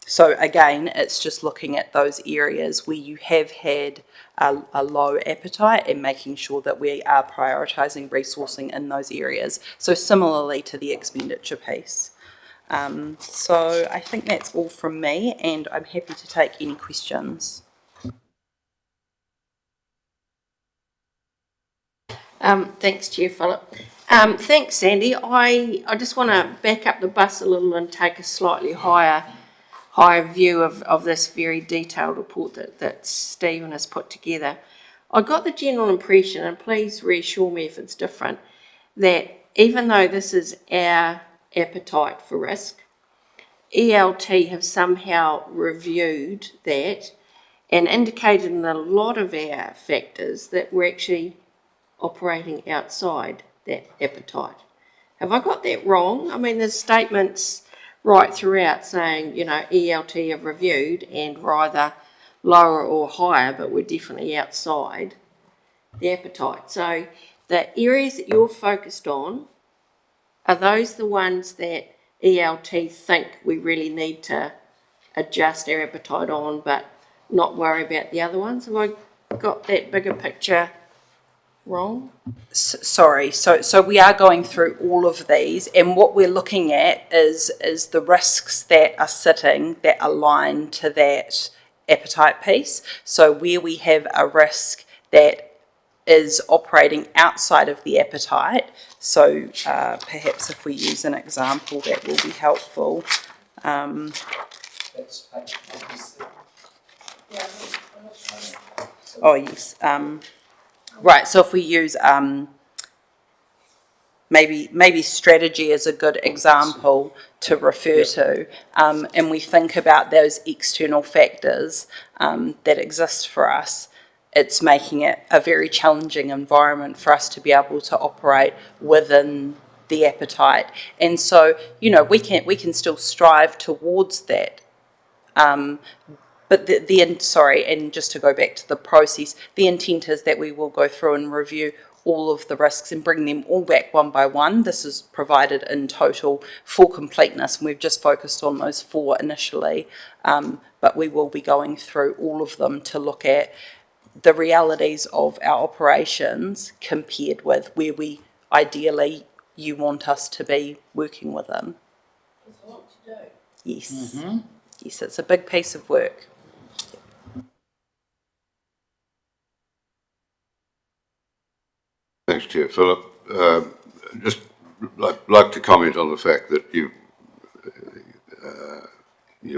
So again, it's just looking at those areas where you have had a low appetite and making sure that we are prioritising resourcing in those areas. So similarly to the expenditure piece. So I think that's all from me, and I'm happy to take any questions. Thanks, Chair Phillip. Thanks, Sandy. I just want to back up the bus a little and take a slightly higher view of this very detailed report that Stephen has put together. I got the general impression, and please reassure me if it's different, that even though this is our appetite for risk, ELT have somehow reviewed that and indicated in a lot of our factors that we're actually operating outside that appetite. Have I got that wrong? I mean, there's statements right throughout saying, ELT have reviewed and we're either lower or higher, but we're definitely outside the appetite. So the areas that you're focused on, are those the ones that ELT think we really need to adjust our appetite on, but not worry about the other ones? Have I got that bigger picture wrong? Sorry, so we are going through all of these, and what we're looking at is the risks that are sitting that align to that appetite piece. So where we have a risk that is operating outside of the appetite, so perhaps if we use an example that will be helpful. Oh yes, right, so if we use maybe strategy is a good example to refer to, and we think about those external factors that exist for us. It's making it a very challenging environment for us to be able to operate within the appetite. And so, you know, we can still strive towards that. But and just to go back to the process, the intent is that we will go through and review all of the risks and bring them all back one by one. This is provided in total for completeness, and we've just focused on those 4 initially, but we will be going through all of them to look at the realities of our operations compared with where we ideally you want us to be working within. There's a lot to do. Yes. Yes, it's a big piece of work. Thanks, Chair Philip. Just like to comment on the fact that you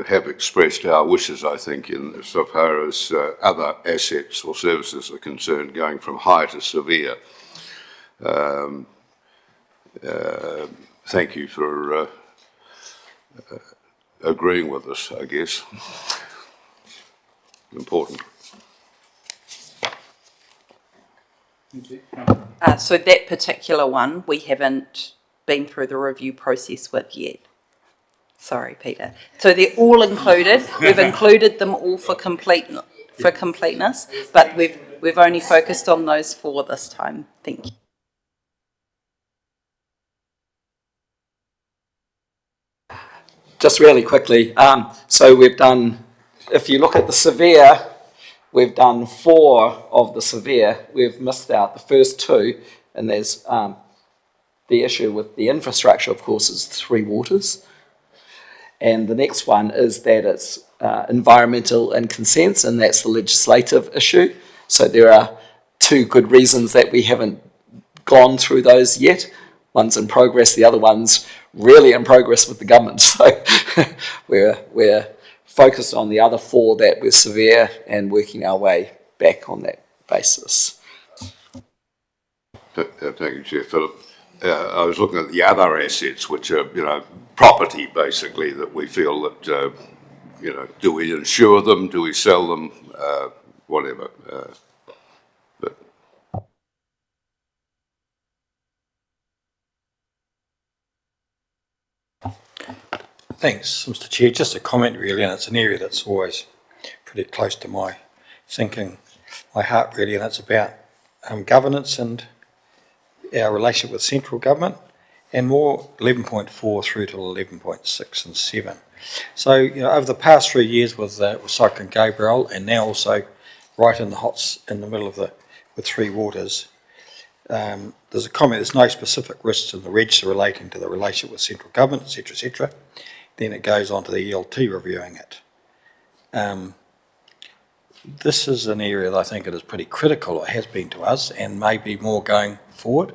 have expressed our wishes, I think, in so far as other assets or services are concerned, going from high to severe. Thank you for agreeing with us, I guess. Important. So that particular one, we haven't been through the review process with yet. Sorry, Peter. So they're all included. We've included them all for completeness, but we've only focused on those 4 this time. Thank you. Just really quickly, so we've done, if you look at the severe, we've done 4 of the severe. We've missed out the first 2, and there's the issue with the infrastructure, of course, is 3 waters. And the next one is that it's environmental and consents, and that's the legislative issue. So there are 2 good reasons that we haven't gone through those yet. One's in progress, the other one's really in progress with the government. So we're focused on the other 4 that were severe and working our way back on that basis. Thank you, Chair Philip. I was looking at the other assets, which are, property basically, that we feel that, do we insure them, do we sell them, whatever. But Thanks, Mr. Chair. Just a comment really, and it's an area that's always pretty close to my thinking, my heart really, and it's about governance and our relationship with central government, and more 11.4 through to 11.6 and 7. So, over the past 3 years with Cyclone Gabrielle, and now also right in the middle of with 3 waters, there's a comment, there's no specific risks in the register relating to the relationship with central government, etc., etc. Then it goes on to the ELT reviewing it. This is an area that I think it is pretty critical, it has been to us, and maybe more going forward.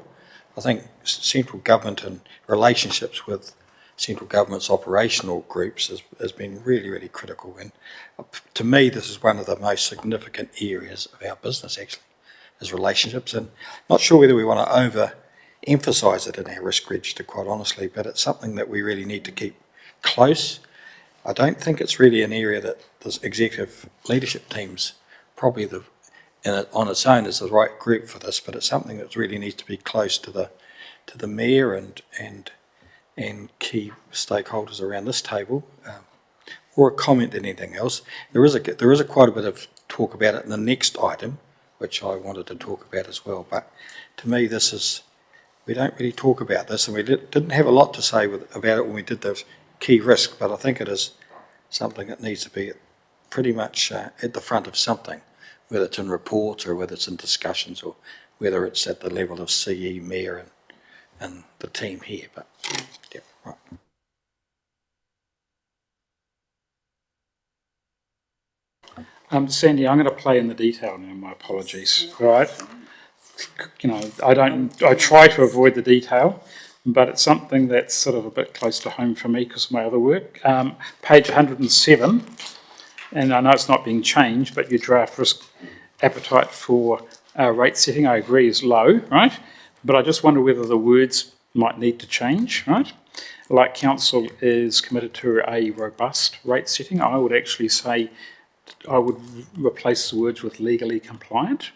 I think central government and relationships with central government's operational groups has been really, really critical. And to me, this is one of the most significant areas of our business, actually, is relationships. And not sure whether we want to over-emphasise it in our risk register, quite honestly, but it's something that we really need to keep close. I don't think it's really an area that the executive leadership teams probably on its own is the right group for this, but it's something that really needs to be close to the mayor and key stakeholders around this table. Or a comment than anything else. There is quite a bit of talk about it in the next item, which I wanted to talk about as well. But to me, we don't really talk about this, and we didn't have a lot to say about it when we did the key risk, but I think it is something that needs to be pretty much at the front of something, whether it's in reports or whether it's in discussions or whether it's at the level of CE, Mayor and the team here, but yeah, right. Sandy, I'm going to play in the detail now, my apologies, all right? You know, I try to avoid the detail, but it's something that's sort of a bit close to home for me because of my other work. Page 107, and I know it's not being changed, but your draft risk appetite for rate setting, I agree, is low, right? But I just wonder whether the words might need to change, right? Like council is committed to a robust rate setting, I would actually say I would replace the words with legally compliant,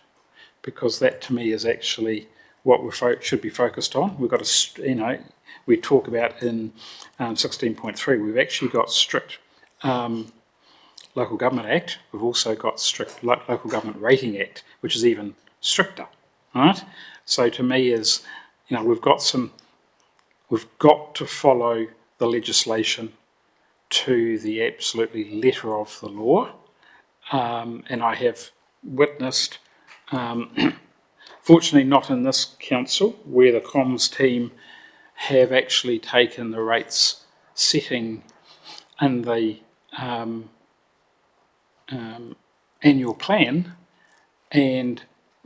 because that to me is actually what we should be focused on. We've got to, you know, we talk about in 16.3, we've actually got strict Local Government Act. We've also got strict Local Government Rating Act, which is even stricter, right? So to me is, you know, we've got to follow the legislation to the absolutely letter of the law. And I have witnessed, fortunately not in this council, where the comms team have actually taken the rates setting in the annual plan and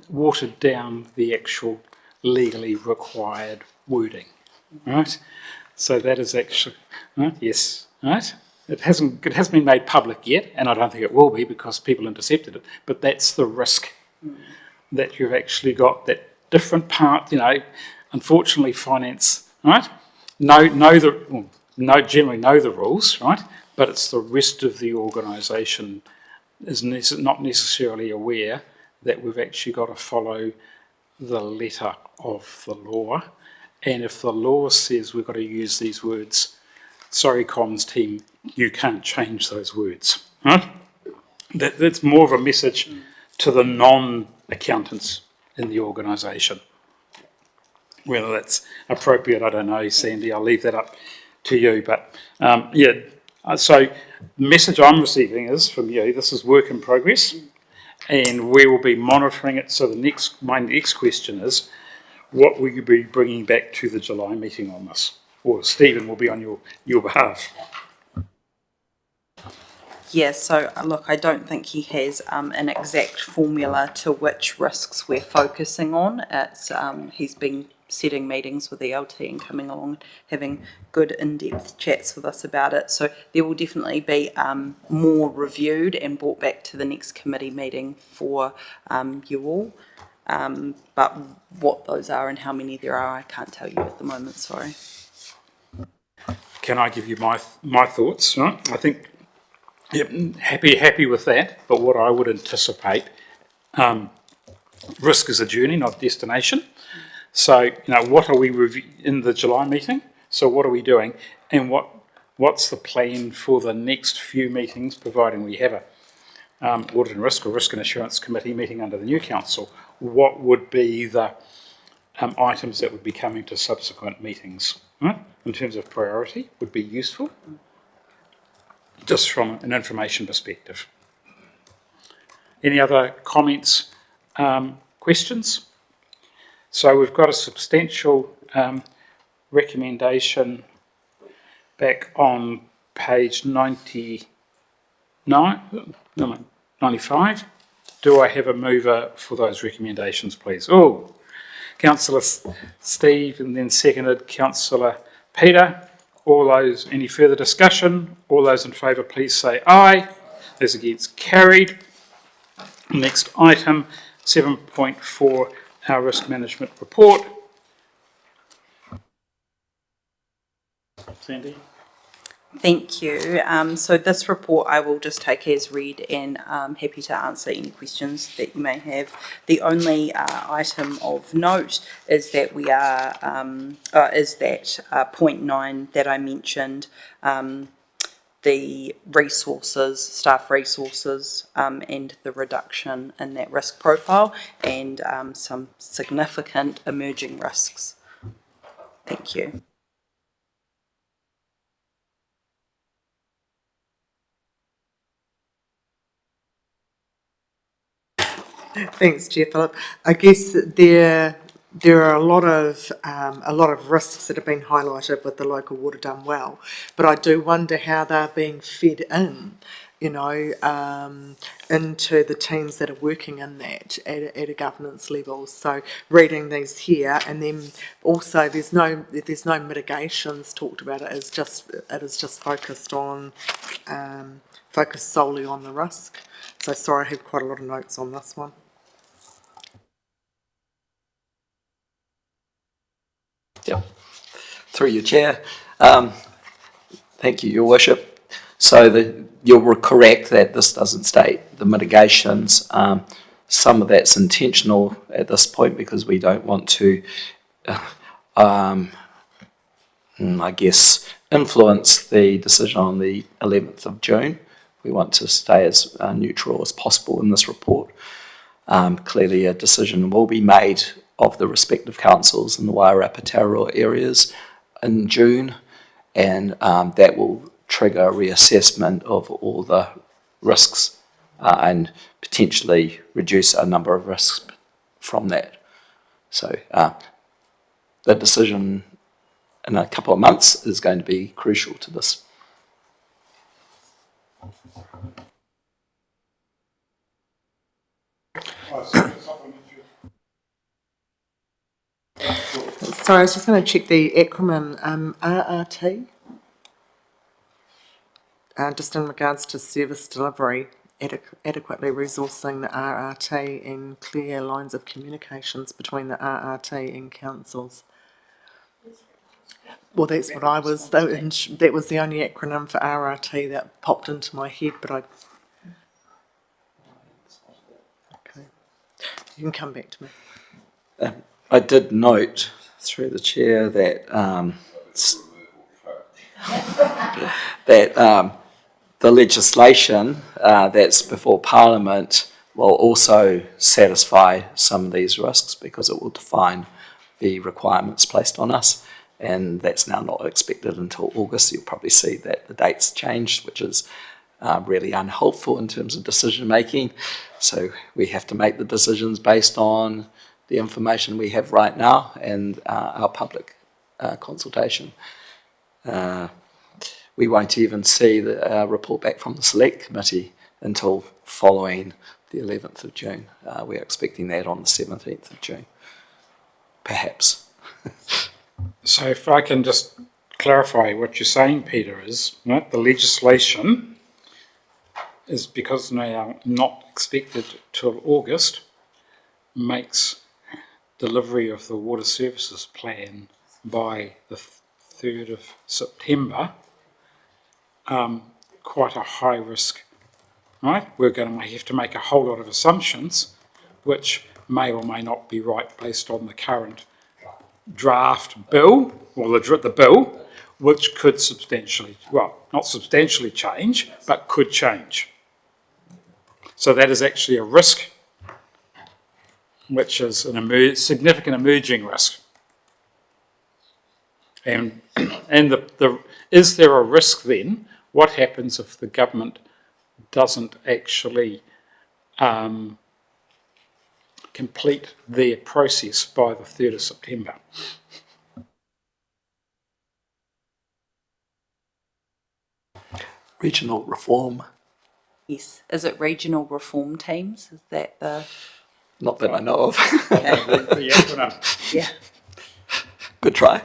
watered down the actual legally required wording, right? So that is actually, right, yes, right? It hasn't been made public yet, and I don't think it will be because people intercepted it, but that's the risk that you've actually got that different part, you know, unfortunately finance, right? Generally know the rules, right? But it's the rest of the organisation is not necessarily aware that we've actually got to follow the letter of the law. And if the law says we've got to use these words, sorry, comms team, you can't change those words, right? That's more of a message to the non-accountants in the organisation. Whether that's appropriate, I don't know, Sandy, I'll leave that up to you. But so the message I'm receiving is from you, this is work in progress, and we will be monitoring it. So my next question is, what will you be bringing back to the July meeting on this? Or Stephen will be on your behalf. Yes, so look, I don't think he has an exact formula to which risks we're focusing on. It's he's been setting meetings with the LT and coming along, having good in-depth chats with us about it. So there will definitely be more reviewed and brought back to the next committee meeting for you all. But what those are and how many there are, I can't tell you at the moment, sorry. Can I give you my thoughts? Right? I think, yep, happy with that. But what I would anticipate, risk is a journey, not a destination. So, you know, what are we in the July meeting? So what are we doing? And what's the plan for the next few meetings, providing we have a Audit and Risk or Risk and Assurance Committee meeting under the new council? What would be the items that would be coming to subsequent meetings, right? In terms of priority, would be useful, just from an information perspective. Any other comments, questions? So we've got a substantial recommendation back on page 95. Do I have a mover for those recommendations, please? Oh, Councillor Steve, and then seconded Councillor Peter. All those, any further discussion? All those in favour, please say aye. Those against, carried. Next item, 7.4, our risk management report. Sandy? Thank you. So this report I will just take as read, and I'm happy to answer any questions that you may have. The only item of note is that we are point 9 that I mentioned, the resources, staff resources, and the reduction in that risk profile, and some significant emerging risks. Thank you. Thanks, Chair Philip. I guess that there are a lot of risks that have been highlighted with the local water done well, but I do wonder how they're being fed in, into the teams that are working in that at a governance level. So reading these here, and then also there's no mitigations talked about. It is just focused solely on the risk. So sorry, I have quite a lot of notes on this one. Yep. Through your chair. Thank you, Your Worship. So you're correct that this doesn't state the mitigations. Some of that's intentional at this point because we don't want to, I guess, influence the decision on the 11th of June. We want to stay as neutral as possible in this report. Clearly, a decision will be made of the respective councils in the Wairarapa Taurua areas in June, and that will trigger a reassessment of all the risks and potentially reduce a number of risks from that. So the decision in a couple of months is going to be crucial to this. Sorry, I was just going to check the acronym RRT. Just in regards to service delivery, adequately resourcing the RRT and clear lines of communications between the RRT and councils. Well, that's what I was. That was the only acronym for RRT that popped into my head, but I. Okay, you can come back to me. I did note through the chair that the legislation that's before Parliament will also satisfy some of these risks because it will define the requirements placed on us, and that's now not expected until August. You'll probably see that the date's changed, which is really unhelpful in terms of decision making. So we have to make the decisions based on the information we have right now and our public consultation. We won't even see the report back from the Select Committee until following the 11th of June. We're expecting that on the 17th of June, perhaps. So if I can just clarify what you're saying, Peter, is right, the legislation is because now not expected till August, makes delivery of the water services plan by the 3rd of September quite a high risk, right? We're going to have to make a whole lot of assumptions which may or may not be right based on the current draft bill, or the bill, which could substantially, well, not substantially change, but could change. So that is actually a risk, which is a significant emerging risk. And is there a risk then? What happens if the government doesn't actually complete their process by the 3rd of September? Regional reform. Yes. Is it regional reform teams? Is that the... Not that I know of. The acronym. Yeah. Good try.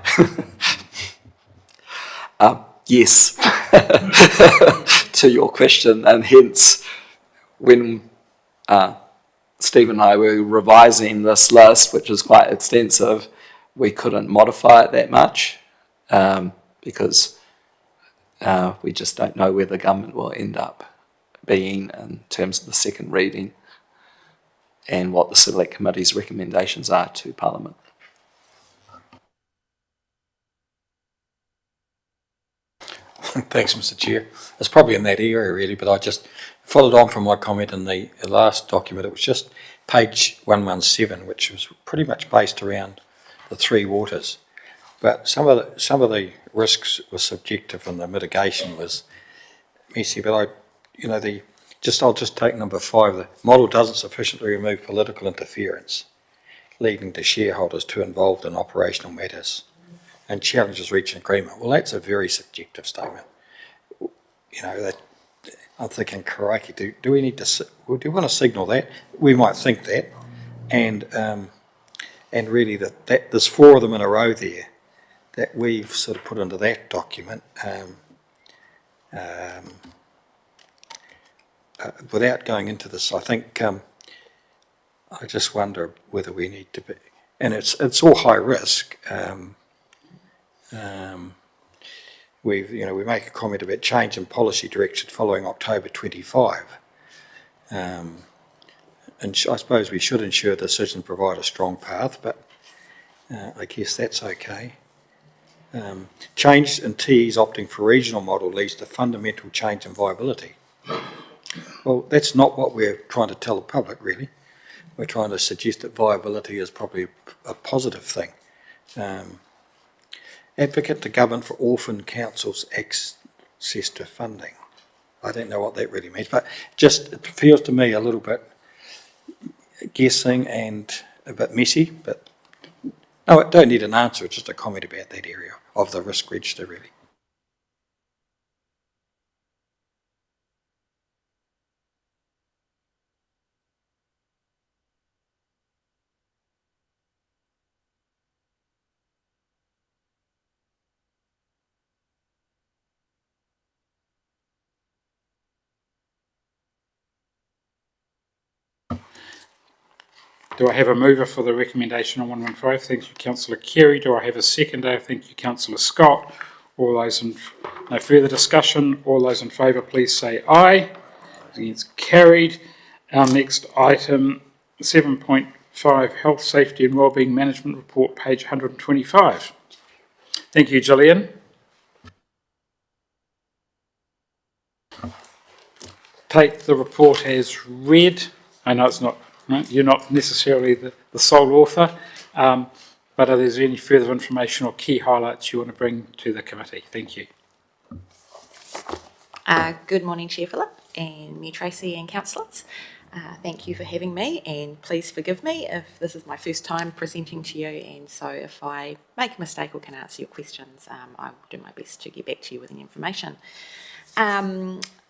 Yes, to your question, and hence when Steve and I were revising this list, which is quite extensive, we couldn't modify it that much because we just don't know where the government will end up being in terms of the second reading and what the Select Committee's recommendations are to Parliament. Thanks, Mr. Chair. It's probably in that area really, but I just followed on from my comment in the last document. It was just page 117, which was pretty much based around the three waters. But some of the risks were subjective and the mitigation was messy. But the I'll just take number 5. The model doesn't sufficiently remove political interference, leading to shareholders too involved in operational matters and challenges reaching agreement. Well, that's a very subjective statement. You know, that I'm thinking, crikey, do we need to, do we want to signal that? We might think that, and really that there's 4 of them in a row there that we've sort of put into that document. Without going into this, I think I just wonder whether we need to be, and it's all high risk. We make a comment about change in policy direction following October 25, and I suppose we should ensure decisions provide a strong path, but I guess that's okay. Change in TEs opting for regional model leads to fundamental change in viability. Well, that's not what we're trying to tell the public, really. We're trying to suggest that viability is probably a positive thing. Advocate to government for orphan councils' access to funding. I don't know what that really means, but it feels to me a little bit guessing and a bit messy, but no, I don't need an answer, it's just a comment about that area of the risk register, really. Do I have a mover for the recommendation on 115? Thank you, Councillor Carey. Do I have a seconder? Thank you, Councillor Scott. No further discussion. All those in favour, please say aye. It's carried. Our next item, 7.5, Health, Safety and Wellbeing Management Report, page 125. Thank you, Gillian. Take the report as read. I know it's not. You're not necessarily the sole author, but are there any further information or key highlights you want to bring to the committee? Thank you. Good morning, Chair Phillip and Mayor Tracy and councillors. Thank you for having me, and please forgive me if this is my first time presenting to you, and so if I make a mistake or can answer your questions, I will do my best to get back to you with any information.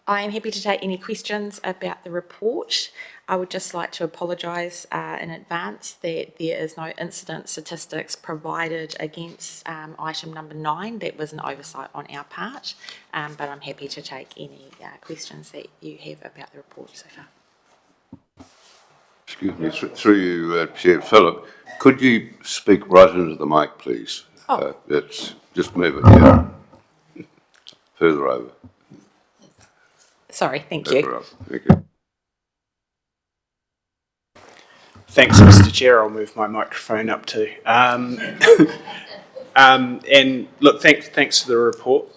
I am happy to take any questions about the report. I would just like to apologise in advance that there is no incident statistics provided against item number 9. That was an oversight on our part, but I'm happy to take any questions that you have about the report so far. Excuse me, through you, Chair Phillip, could you speak right into the mic, please? Oh. Just move it, yeah. Further over. Sorry, thank you. Right. Thank you. Thanks, Mr. Chair. I'll move my microphone up too. And look, thanks for the report,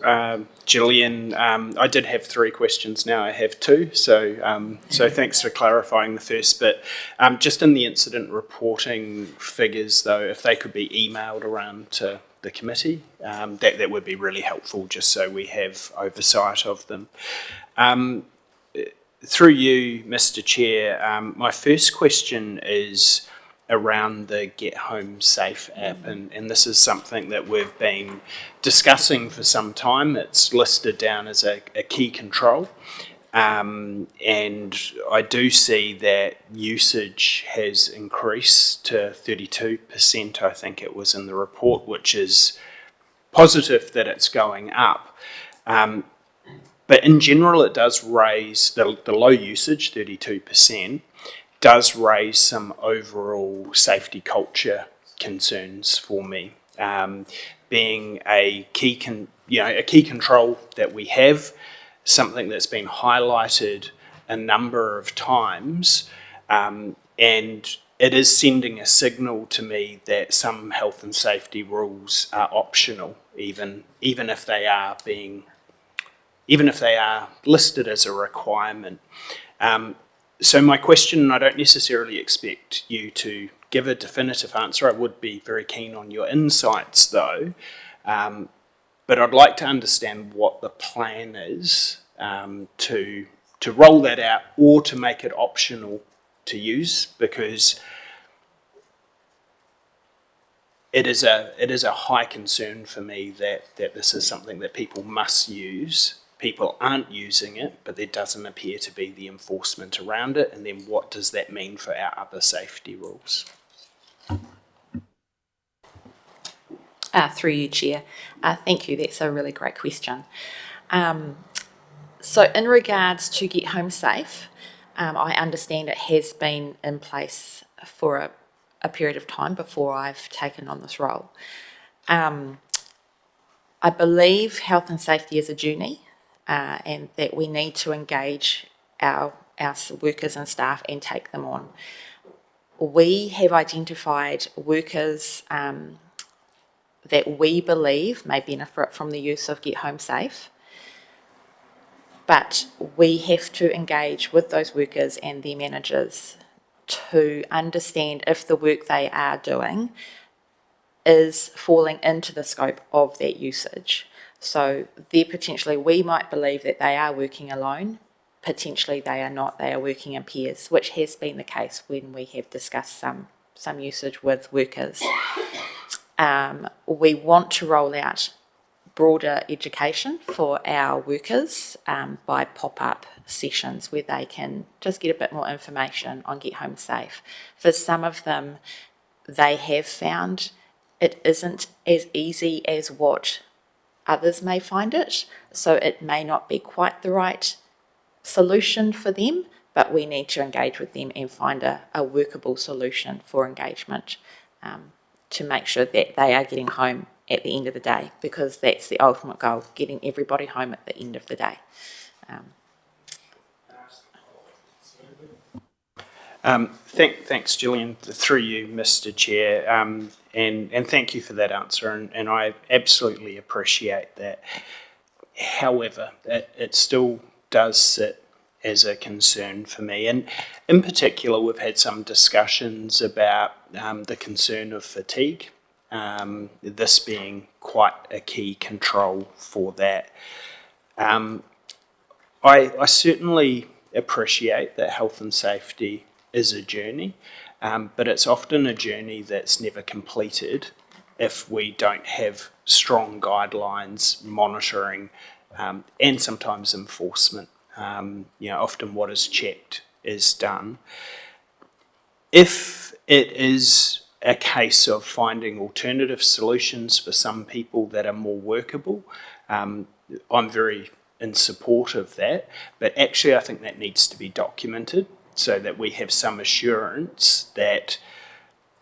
Gillian. I did have 3 questions. Now I have 2. So thanks for clarifying the first bit. Just in the incident reporting figures, though, if they could be emailed around to the committee, that would be really helpful, just so we have oversight of them. Through you, Mr. Chair, my first question is around the Get Home Safe app, and this is something that we've been discussing for some time. It's listed down as a key control, and I do see that usage has increased to 32%, I think it was in the report, which is positive that it's going up. But in general, it does raise, the low usage, 32%, does raise some overall safety culture concerns for me. Being a key control that we have, something that's been highlighted a number of times, and it is sending a signal to me that some health and safety rules are optional, even if they are listed as a requirement. So my question, and I don't necessarily expect you to give a definitive answer, I would be very keen on your insights though, but I'd like to understand what the plan is to roll that out or to make it optional to use, because it is a high concern for me that this is something that people must use. People aren't using it, but there doesn't appear to be the enforcement around it. And then what does that mean for our other safety rules? Through you, Chair. Thank you. That's a really great question. So in regards to Get Home Safe, I understand it has been in place for a period of time before I've taken on this role. I believe health and safety is a journey, and that we need to engage our workers and staff and take them on. We have identified workers that we believe may benefit from the use of Get Home Safe, but we have to engage with those workers and their managers to understand if the work they are doing is falling into the scope of that usage. So there potentially we might believe that they are working alone, potentially they are not, they are working in pairs, which has been the case when we have discussed some usage with workers. We want to roll out broader education for our workers by pop-up sessions where they can just get a bit more information on Get Home Safe. For some of them, they have found it isn't as easy as what others may find it, so it may not be quite the right solution for them, but we need to engage with them and find a workable solution for engagement to make sure that they are getting home at the end of the day, because that's the ultimate goal, getting everybody home at the end of the day. Thanks, Gillian, through you, Mr. Chair, and thank you for that answer, and I absolutely appreciate that. However, it still does sit as a concern for me, and in particular, we've had some discussions about the concern of fatigue, this being quite a key control for that. I certainly appreciate that health and safety is a journey, but it's often a journey that's never completed if we don't have strong guidelines, monitoring, and sometimes enforcement. Often what is checked is done. If it is a case of finding alternative solutions for some people that are more workable, I'm very in support of that, but actually I think that needs to be documented so that we have some assurance that,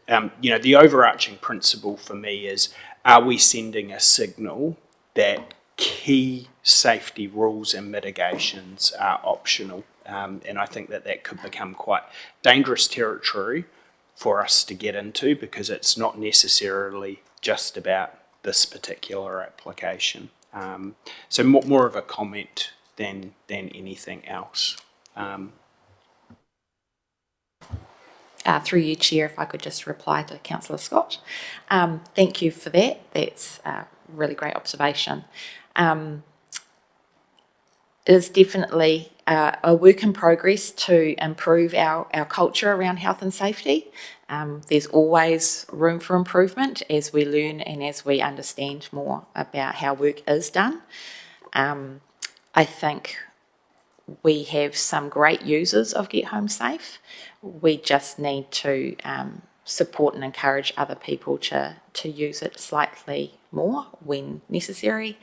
the overarching principle for me is, are we sending a signal that key safety rules and mitigations are optional? And I think that could become quite dangerous territory for us to get into, because it's not necessarily just about this particular application. So more of a comment than anything else. Through you, Chair, if I could just reply to Councillor Scott. Thank you for that. That's a really great observation. It is definitely a work in progress to improve our culture around health and safety. There's always room for improvement as we learn and as we understand more about how work is done. I think we have some great users of Get Home Safe. We just need to support and encourage other people to use it slightly more when necessary,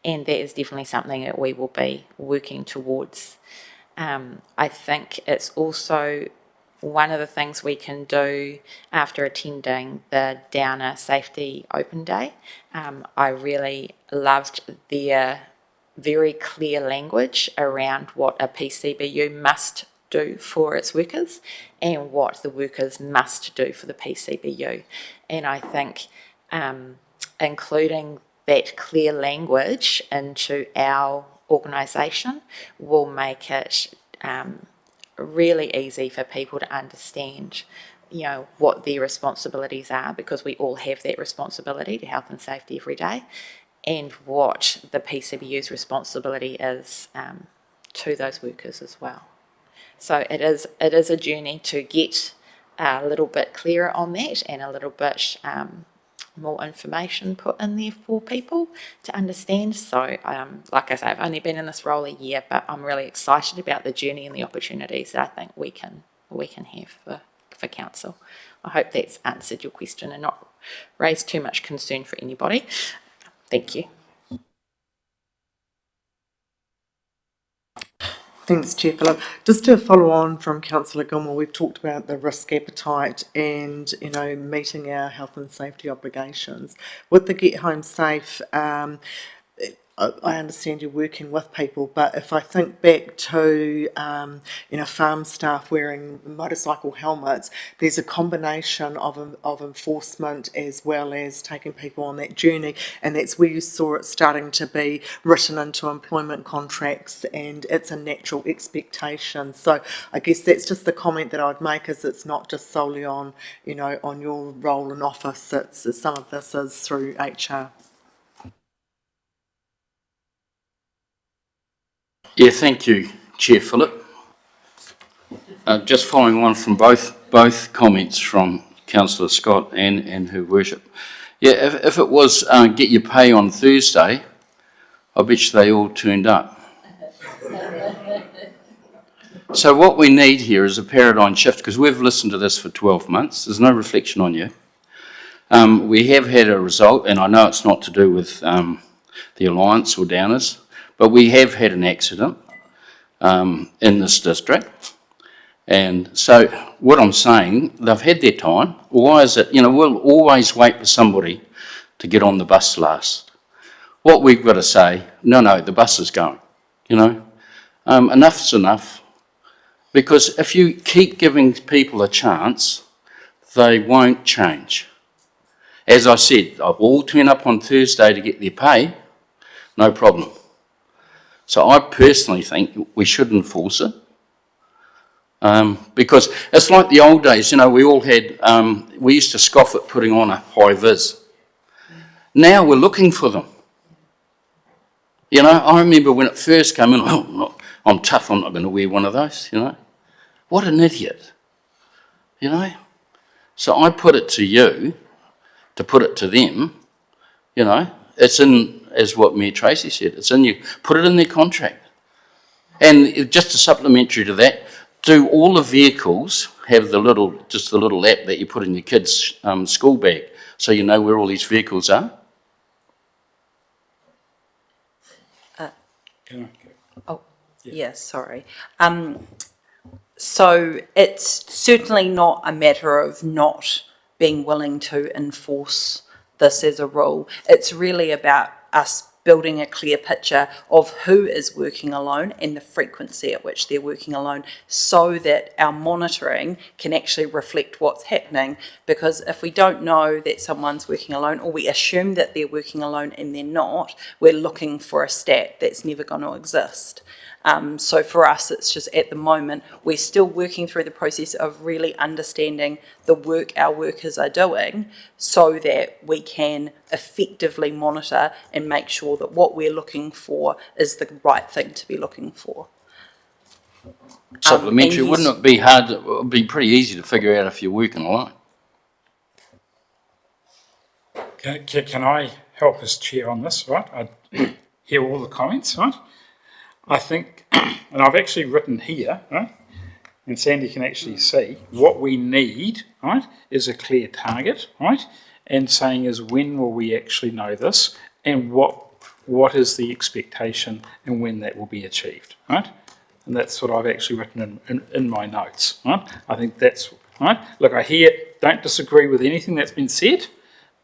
and that is definitely something that we will be working towards. I think it's also one of the things we can do after attending the Downer Safety Open Day. I really loved their very clear language around what a PCBU must do for its workers and what the workers must do for the PCBU. And I think including that clear language into our organisation will make it really easy for people to understand, what their responsibilities are, because we all have that responsibility to health and safety every day, and what the PCBU's responsibility is to those workers as well. So it is a journey to get a little bit clearer on that and a little bit more information put in there for people to understand. So like I say, I've only been in this role a year, but I'm really excited about the journey and the opportunities that I think we can have for council. I hope that's answered your question and not raised too much concern for anybody. Thank you. Thanks, Chair Phillip. Just to follow on from Councillor Gilmore, we've talked about the risk appetite and, meeting our health and safety obligations. With the Get Home Safe, I understand you're working with people, but if I think back to, farm staff wearing motorcycle helmets, there's a combination of enforcement as well as taking people on that journey, and that's where you saw it starting to be written into employment contracts, and it's a natural expectation. So I guess that's just the comment that I'd make, is it's not just solely on, on your role in office, it's some of this is through HR. Yeah, thank you, Chair Phillip. Just following on from both comments from Councillor Scott and Her Worship. Yeah, if it was get your pay on Thursday, I bet you they all turned up. So what we need here is a paradigm shift, because we've listened to this for 12 months. There's no reflection on you. We have had a result, and I know it's not to do with the Alliance or Downers, but we have had an accident in this district. And so what I'm saying, they've had their time. Why is it, we'll always wait for somebody to get on the bus last. What we've got to say, no, the bus is going, enough's enough. Because if you keep giving people a chance, they won't change. As I said, I'll all turn up on Thursday to get their pay, no problem. So I personally think we should enforce it, because it's like the old days, we all had, we used to scoff at putting on a high vis. Now we're looking for them. I remember when it first came in, I'm tough, I'm not going to wear one of those, What an idiot, So I put it to you, to put it to them, it's in, as what Mayor Tracy said, it's in you. Put it in their contract. And just a supplementary to that, do all the vehicles have the little app that you put in your kid's school bag, so you know where all these vehicles are? Yeah, sorry. So it's certainly not a matter of not being willing to enforce this as a rule. It's really about us building a clear picture of who is working alone and the frequency at which they're working alone, so that our monitoring can actually reflect what's happening. Because if we don't know that someone's working alone, or we assume that they're working alone and they're not, we're looking for a stat that's never going to exist. So for us, it's just at the moment, we're still working through the process of really understanding the work our workers are doing, so that we can effectively monitor and make sure that what we're looking for is the right thing to be looking for. Supplementary, wouldn't it be hard, it would be pretty easy to figure out if you're working alone? Can I help as chair on this, right? I hear all the comments, right? I think, and I've actually written here, right, and Sandy can actually see, what we need, right, is a clear target, right, and saying is when will we actually know this, and what is the expectation and when that will be achieved, right? And that's what I've actually written in my notes, right? I think that's, right? Look, don't disagree with anything that's been said,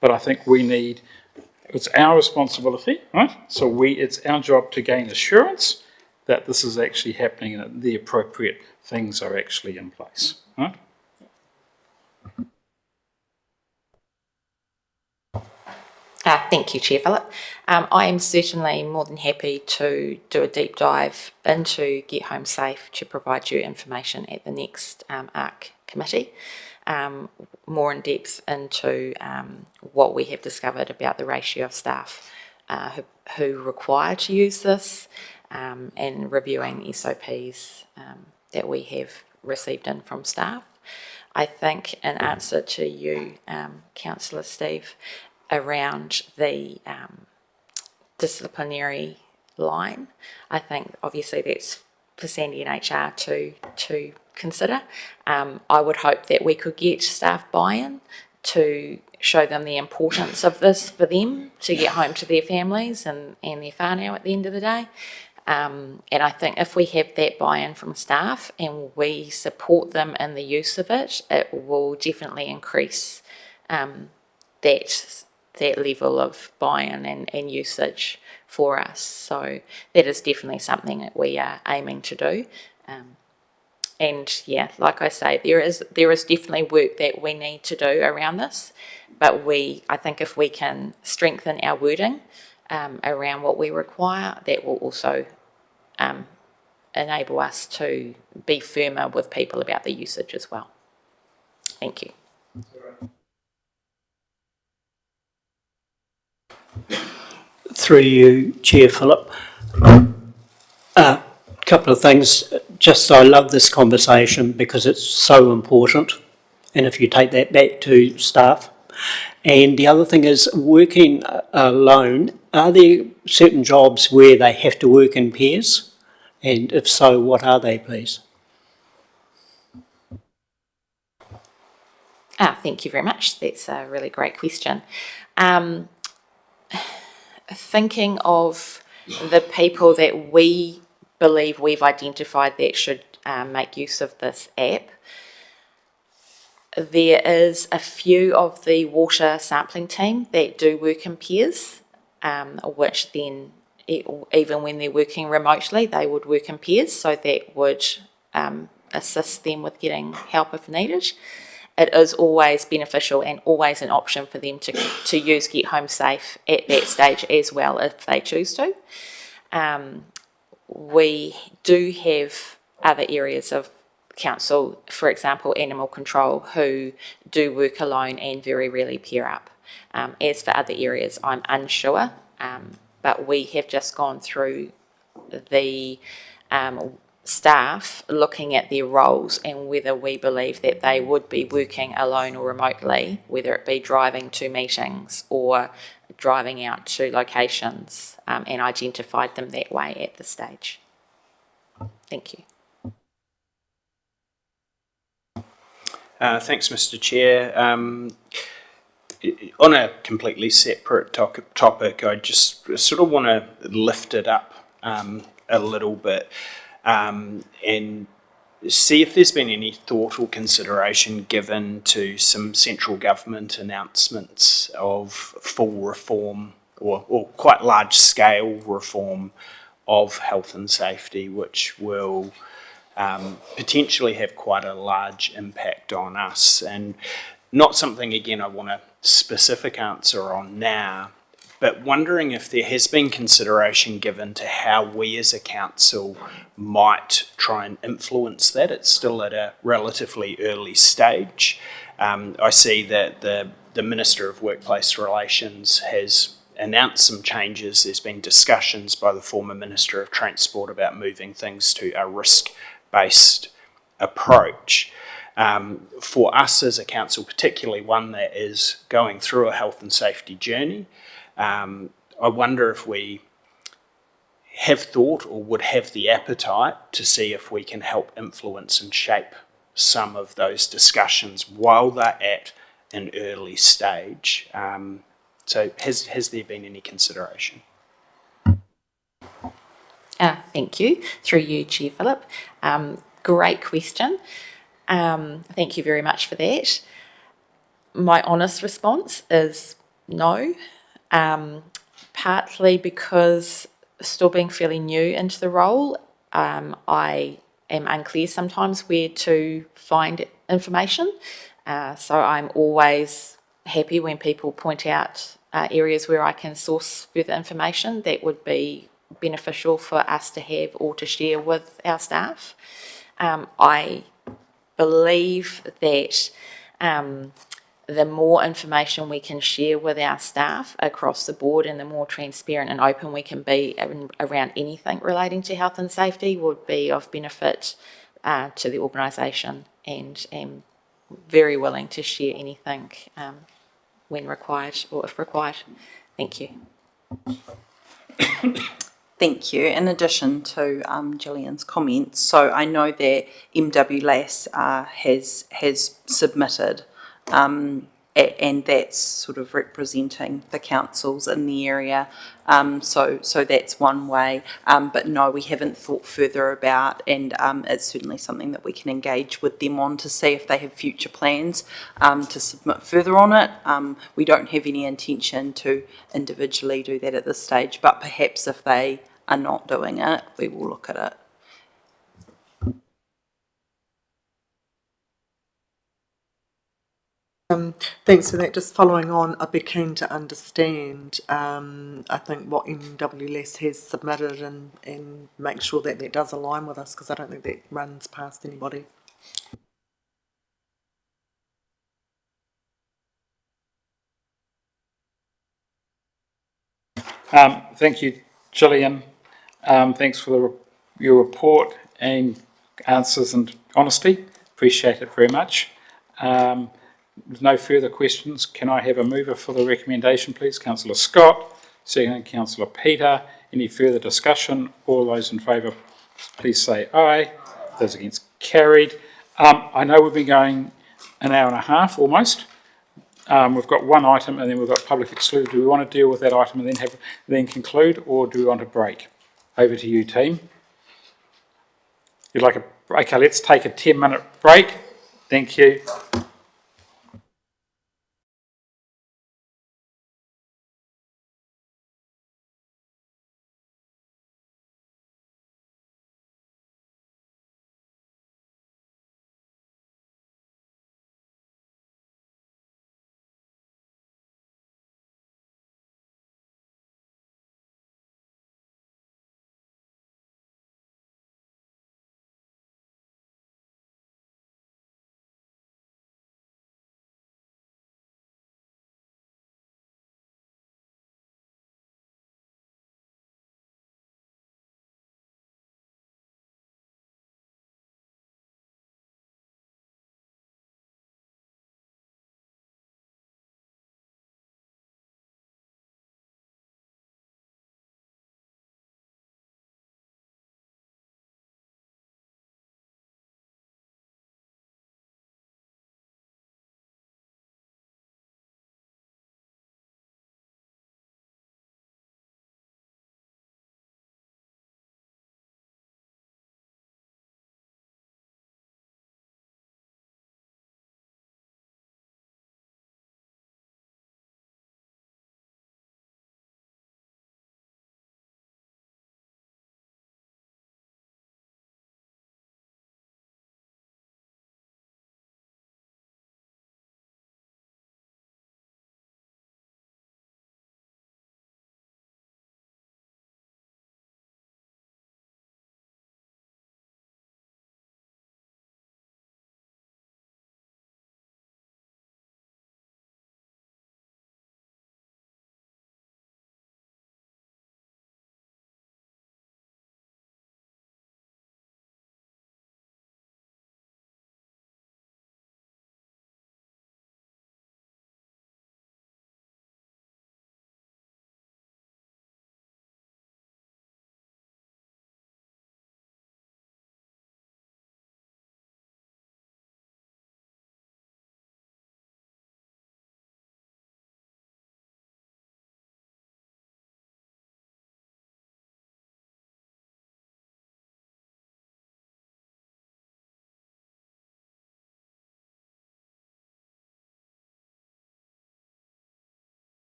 but I think it's our responsibility, right? So it's our job to gain assurance that this is actually happening and that the appropriate things are actually in place, right? Thank you, Chair Phillip. I am certainly more than happy to do a deep dive into Get Home Safe to provide you information at the next ARC committee, more in depth into what we have discovered about the ratio of staff who require to use this, and reviewing SOPs that we have received in from staff. I think in answer to you, Councillor Steve, around the disciplinary line, I think obviously that's for Sandy and HR to consider. I would hope that we could get staff buy-in to show them the importance of this for them to get home to their families and their whānau at the end of the day. And I think if we have that buy-in from staff and we support them in the use of it, it will definitely increase that level of buy-in and usage for us. So that is definitely something that we are aiming to do. And yeah, like I say, there is definitely work that we need to do around this, but I think if we can strengthen our wording around what we require, that will also enable us to be firmer with people about the usage as well. Thank you. Through you, Chair Phillip. Couple of things. Just I love this conversation because it's so important, and if you take that back to staff. And the other thing is, working alone, are there certain jobs where they have to work in pairs? And if so, what are they, please? Thank you very much. That's a really great question. Thinking of the people that we believe we've identified that should make use of this app, there is a few of the water sampling team that do work in pairs, which then, even when they're working remotely, they would work in pairs, so that would assist them with getting help if needed. It is always beneficial and always an option for them to use Get Home Safe at that stage as well if they choose to. We do have other areas of council, for example, animal control, who do work alone and very rarely pair up. As for other areas, I'm unsure, but we have just gone through the staff looking at their roles and whether we believe that they would be working alone or remotely, whether it be driving to meetings or driving out to locations, and identified them that way at this stage. Thank you. Thanks, Mr. Chair. On a completely separate topic, I just sort of want to lift it up a little bit and see if there's been any thought or consideration given to some central government announcements of full reform or quite large scale reform of health and safety, which will potentially have quite a large impact on us. And not something, again, I want a specific answer on now, but wondering if there has been consideration given to how we as a council might try and influence that. It's still at a relatively early stage. I see that the Minister of Workplace Relations has announced some changes. There's been discussions by the former Minister of Transport about moving things to a risk-based approach. For us as a council, particularly one that is going through a health and safety journey, I wonder if we have thought or would have the appetite to see if we can help influence and shape some of those discussions while they're at an early stage. So has there been any consideration? Thank you. Through you, Chair Phillip. Great question. Thank you very much for that. My honest response is no, partly because still being fairly new into the role, I am unclear sometimes where to find information. So I'm always happy when people point out areas where I can source further information that would be beneficial for us to have or to share with our staff. I believe that the more information we can share with our staff across the board and the more transparent and open we can be around anything relating to health and safety would be of benefit to the organisation, and am very willing to share anything when required or if required. Thank you. Thank you. In addition to Gillian's comments, so I know that MWLAS has submitted, and that's sort of representing the councils in the area. So that's one way. But no, we haven't thought further about, and it's certainly something that we can engage with them on to see if they have future plans to submit further on it. We don't have any intention to individually do that at this stage, but perhaps if they are not doing it, we will look at it. Thanks for that. Just following on, I'd be keen to understand, I think, what MWLS has submitted and make sure that that does align with us, because I don't think that runs past anybody. Thank you, Gillian. Thanks for your report and answers and honesty. Appreciate it very much. With no further questions, can I have a mover for the recommendation, please? Councillor Scott, second Councillor Peter. Any further discussion? All those in favour, please say aye. Those against, carried. I know we've been going an hour and a half almost. We've got one item and then we've got public excluded. Do we want to deal with that item and then conclude, or do we want a break? Over to you, team. You'd like a break? Okay, let's take a 10-minute break. Thank you.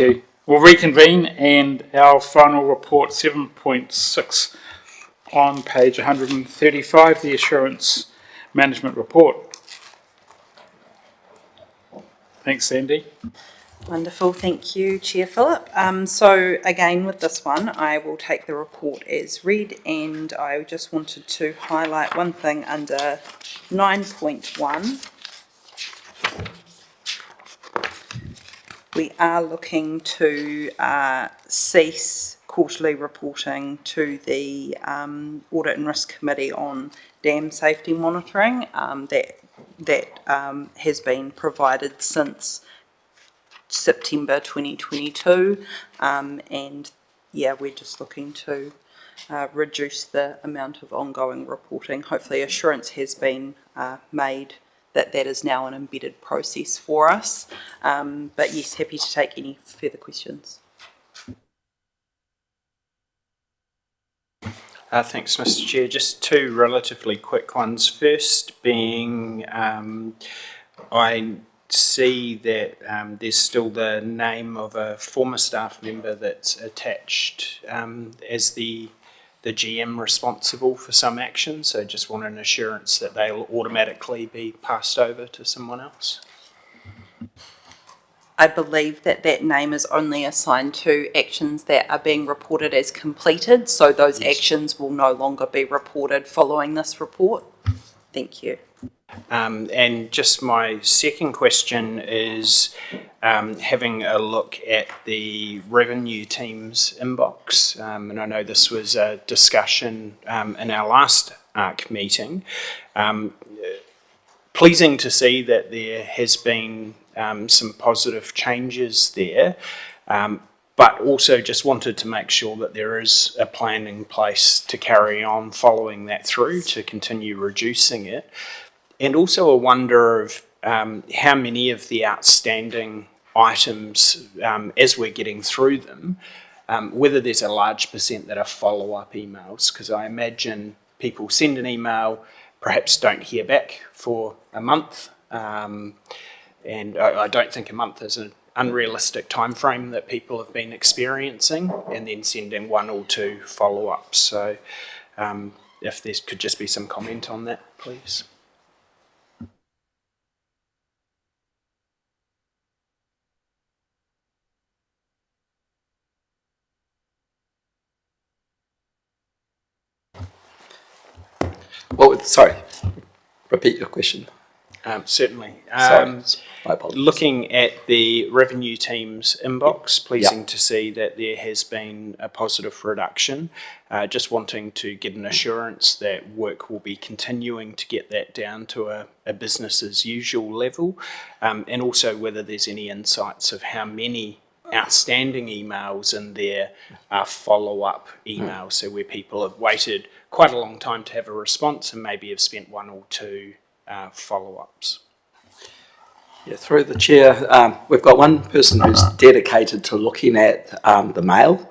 you. We'll reconvene, and our final report 7.6 on page 135, the Assurance Management Report. Thanks, Sandy. Wonderful, thank you, Chair Phillip. So again, with this one, I will take the report as read, and I just wanted to highlight one thing under 9.1. We are looking to cease quarterly reporting to the Audit and Risk Committee on dam safety monitoring. That has been provided since September 2022, and yeah, we're just looking to reduce the amount of ongoing reporting. Hopefully assurance has been made that that is now an embedded process for us. But yes, happy to take any further questions. Thanks, Mr. Chair. Just two relatively quick ones. First being, I see that there's still the name of a former staff member that's attached as the GM responsible for some action, so just want an assurance that they'll automatically be passed over to someone else. I believe that that name is only assigned to actions that are being reported as completed, so those actions will no longer be reported following this report. Thank you. And just my second question is having a look at the revenue team's inbox, and I know this was a discussion in our last ARC meeting. Pleasing to see that there has been some positive changes there, but also just wanted to make sure that there is a plan in place to carry on following that through to continue reducing it. And also a wonder of how many of the outstanding items, as we're getting through them, whether there's a large percent that are follow-up emails, because I imagine people send an email, perhaps don't hear back for a month, and I don't think a month is an unrealistic time frame that people have been experiencing, and then sending one or two follow-ups. So if there could just be some comment on that, please. Well, sorry, repeat your question. Certainly. Sorry, my apologies. Looking at the revenue team's inbox, pleasing to see that there has been a positive reduction. Just wanting to get an assurance that work will be continuing to get that down to a business as usual level, and also whether there's any insights of how many outstanding emails in there are follow-up emails, so where people have waited quite a long time to have a response and maybe have spent one or two follow-ups. Yeah, through the chair, we've got one person who's dedicated to looking at the mail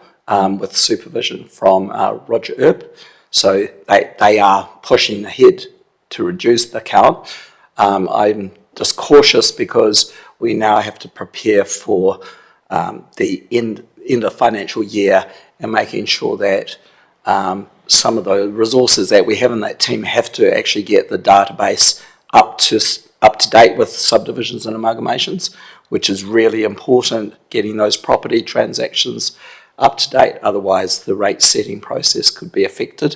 with supervision from Roger Earp. So they are pushing ahead to reduce the count. I'm just cautious because we now have to prepare for the end of financial year and making sure that some of the resources that we have in that team have to actually get the database up to date with subdivisions and amalgamations, which is really important, getting those property transactions up to date. Otherwise, the rate setting process could be affected.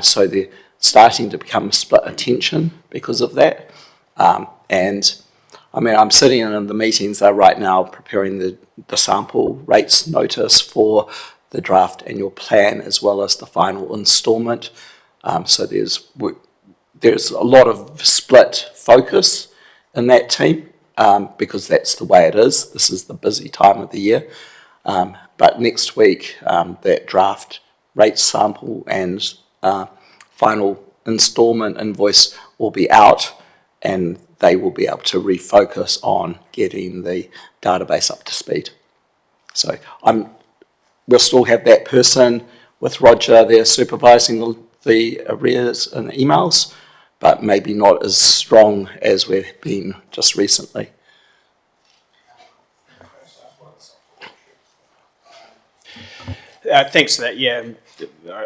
So they're starting to become split attention because of that. And I mean, I'm sitting in the meetings right now preparing the sample rates notice for the draft annual plan as well as the final instalment. So there's a lot of split focus in that team because that's the way it is. This is the busy time of the year. But next week, that draft rate sample and final instalment invoice will be out, and they will be able to refocus on getting the database up to speed. So we'll still have that person with Roger there supervising the arrears and emails, but maybe not as strong as we've been just recently. Thanks for that. Yeah,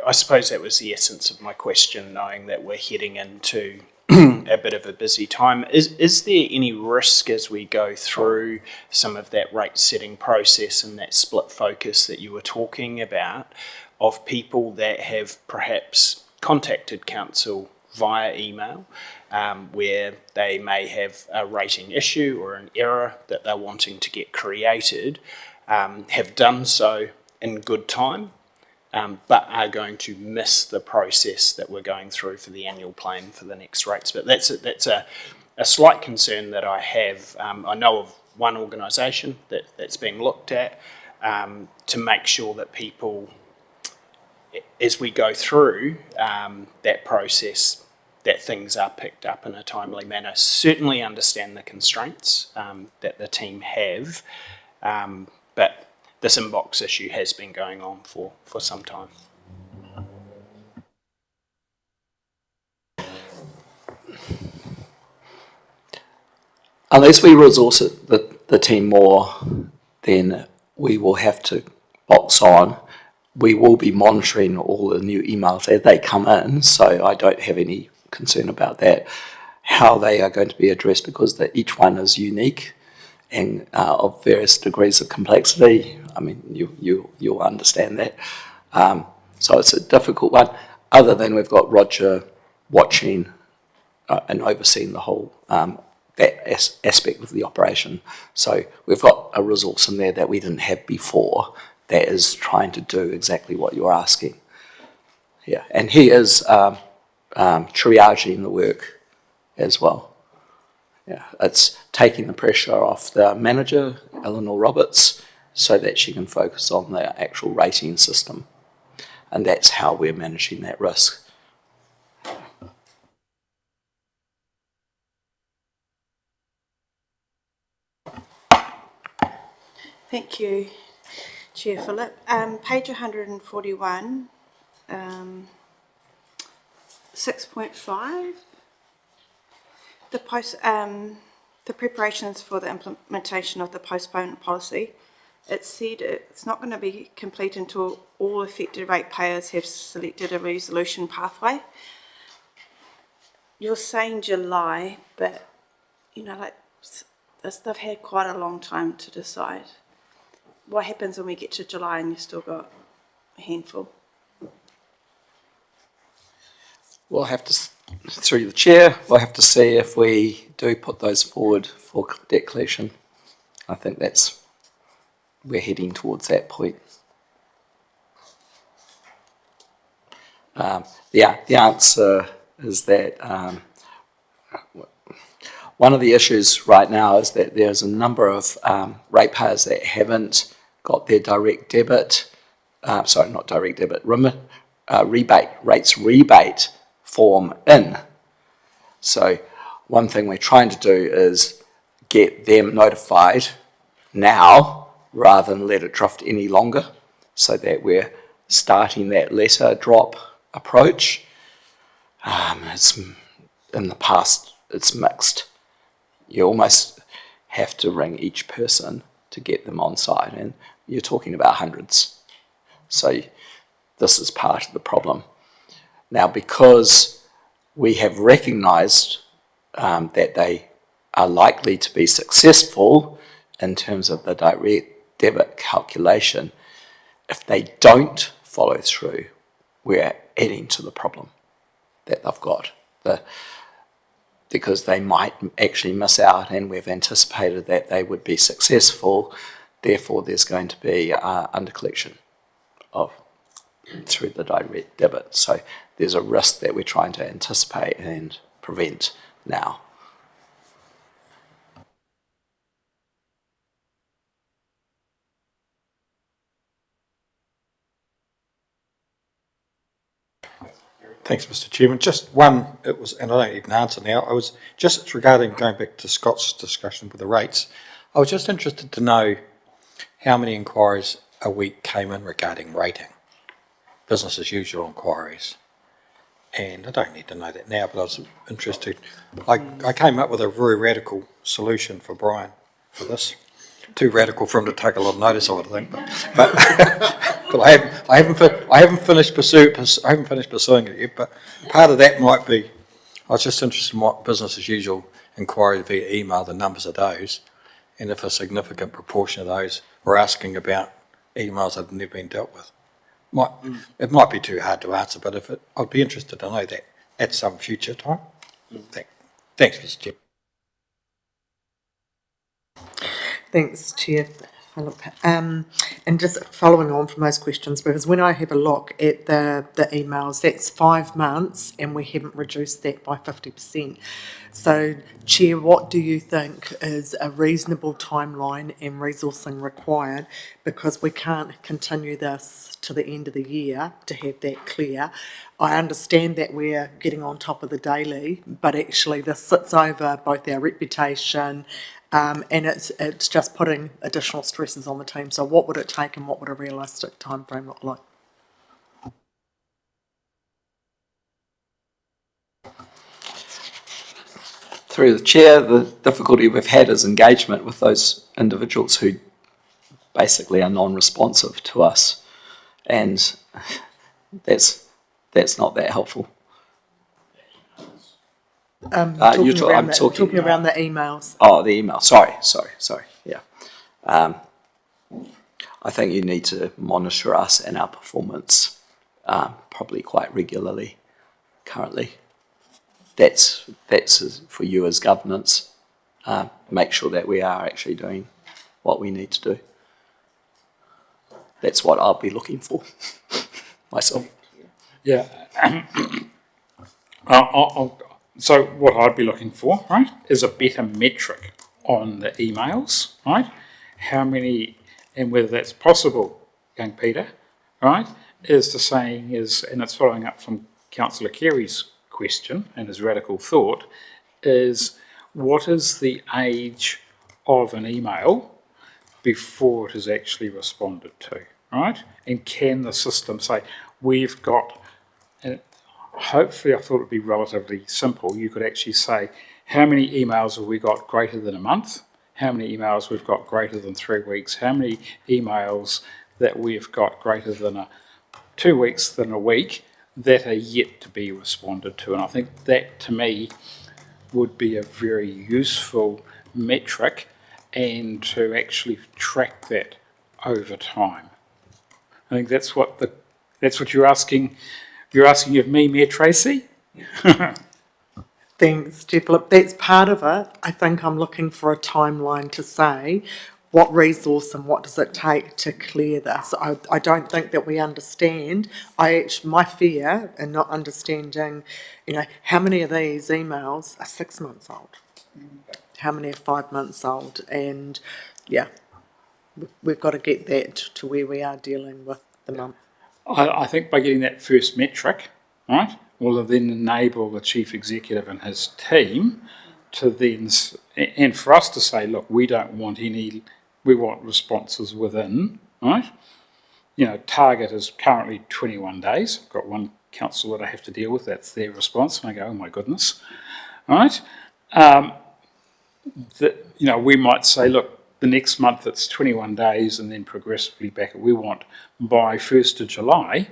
I suppose that was the essence of my question, knowing that we're heading into a bit of a busy time. Is there any risk as we go through some of that rate setting process and that split focus that you were talking about of people that have perhaps contacted council via email where they may have a rating issue or an error that they're wanting to get created, have done so in good time, but are going to miss the process that we're going through for the annual plan for the next rates. But that's a slight concern that I have. I know of one organisation that's being looked at to make sure that people, as we go through that process, that things are picked up in a timely manner. Certainly understand the constraints that the team have, but this inbox issue has been going on for some time. Unless we resource the team more, then we will have to box on. We will be monitoring all the new emails as they come in, so I don't have any concern about that. How they are going to be addressed, because each one is unique and of various degrees of complexity. I mean, you'll understand that. So it's a difficult one, other than we've got Roger watching and overseeing the whole that aspect of the operation. So we've got a resource in there that we didn't have before that is trying to do exactly what you're asking. Yeah, and he is triaging the work as well. Yeah, it's taking the pressure off the manager, Eleanor Roberts, so that she can focus on the actual rating system. And that's how we're managing that risk. Thank you, Chair Phillip. Page 141, 6.5. The preparations for the implementation of the postponement policy. It said it's not going to be complete until all affected ratepayers have selected a resolution pathway. You're saying July, but they've had quite a long time to decide. What happens when we get to July and you've still got a handful? We'll have to, through the chair, we'll have to see if we do put those forward for debt collection. I think we're heading towards that point. The answer is that one of the issues right now is that there's a number of ratepayers that haven't got their direct debit, rebate form in. So one thing we're trying to do is get them notified now rather than let it drift any longer, so that we're starting that letter drop approach. It's in the past, it's mixed. You almost have to ring each person to get them on side, and you're talking about hundreds. So this is part of the problem. Now, because we have recognised that they are likely to be successful in terms of the direct debit calculation, if they don't follow through, we're adding to the problem that they've got. Because they might actually miss out, and we've anticipated that they would be successful, therefore there's going to be under collection through the direct debit. So there's a risk that we're trying to anticipate and prevent now. Thanks, Mr. Chairman. Just one, and I don't even answer now, it's regarding going back to Scott's discussion with the rates. I was just interested to know how many inquiries a week came in regarding rating, business as usual inquiries. And I don't need to know that now, but I was interested. I came up with a very radical solution for Brian for this. too radical for him to take a lot of notice of, I think. But but I haven't finished pursuing it yet. But part of that might be, I was just interested in what business as usual inquiry via email, the numbers of those, and if a significant proportion of those were asking about emails that have never been dealt with. It might be too hard to answer, but I'd be interested to know that at some future time. Thanks, Mr. Chair. Thanks, Chair Philip. And just following on from those questions, because when I have a look at the emails, that's 5 months and we haven't reduced that by 50%. So, Chair, what do you think is a reasonable timeline and resourcing required? Because we can't continue this to the end of the year to have that clear. I understand that we're getting on top of the daily, but actually this sits over both our reputation, and it's just putting additional stresses on the team. So what would it take and what would a realistic timeframe look like? Through the chair, the difficulty we've had is engagement with those individuals who basically are non-responsive to us, and that's not that helpful. Talking around the emails. Oh, the email. Sorry. Yeah. I think you need to monitor us and our performance probably quite regularly currently. That's for you as governance. Make sure that we are actually doing what we need to do. That's what I'll be looking for myself. Yeah. So what I'd be looking for, right, is a better metric on the emails, right? How many, and whether that's possible, young Peter, right, is the saying is, and it's following up from Councillor Carey's question and his radical thought, is what is the age of an email before it is actually responded to, right? And can the system say, we've got, and hopefully I thought it would be relatively simple, you could actually say, how many emails have we got greater than a month? How many emails we've got greater than 3 weeks? How many emails that we've got greater than 2 weeks than a week that are yet to be responded to? And I think that, to me, would be a very useful metric, and to actually track that over time. I think that's what you're asking. You're asking of me, Mayor Tracy? Thanks, Jeff. Look, that's part of it. I think I'm looking for a timeline to say what resource and what does it take to clear this. I don't think that we understand. My fear in not understanding, how many of these emails are 6 months old? How many are 5 months old? And yeah, we've got to get that to where we are dealing with the month. I think by getting that first metric, right, will then enable the chief executive and his team to then, and for us to say, look, we want responses within, right? Target is currently 21 days. I've got one council that I have to deal with, that's their response, and I go, oh my goodness, right? We might say, look, the next month it's 21 days and then progressively back. We want by 1st of July,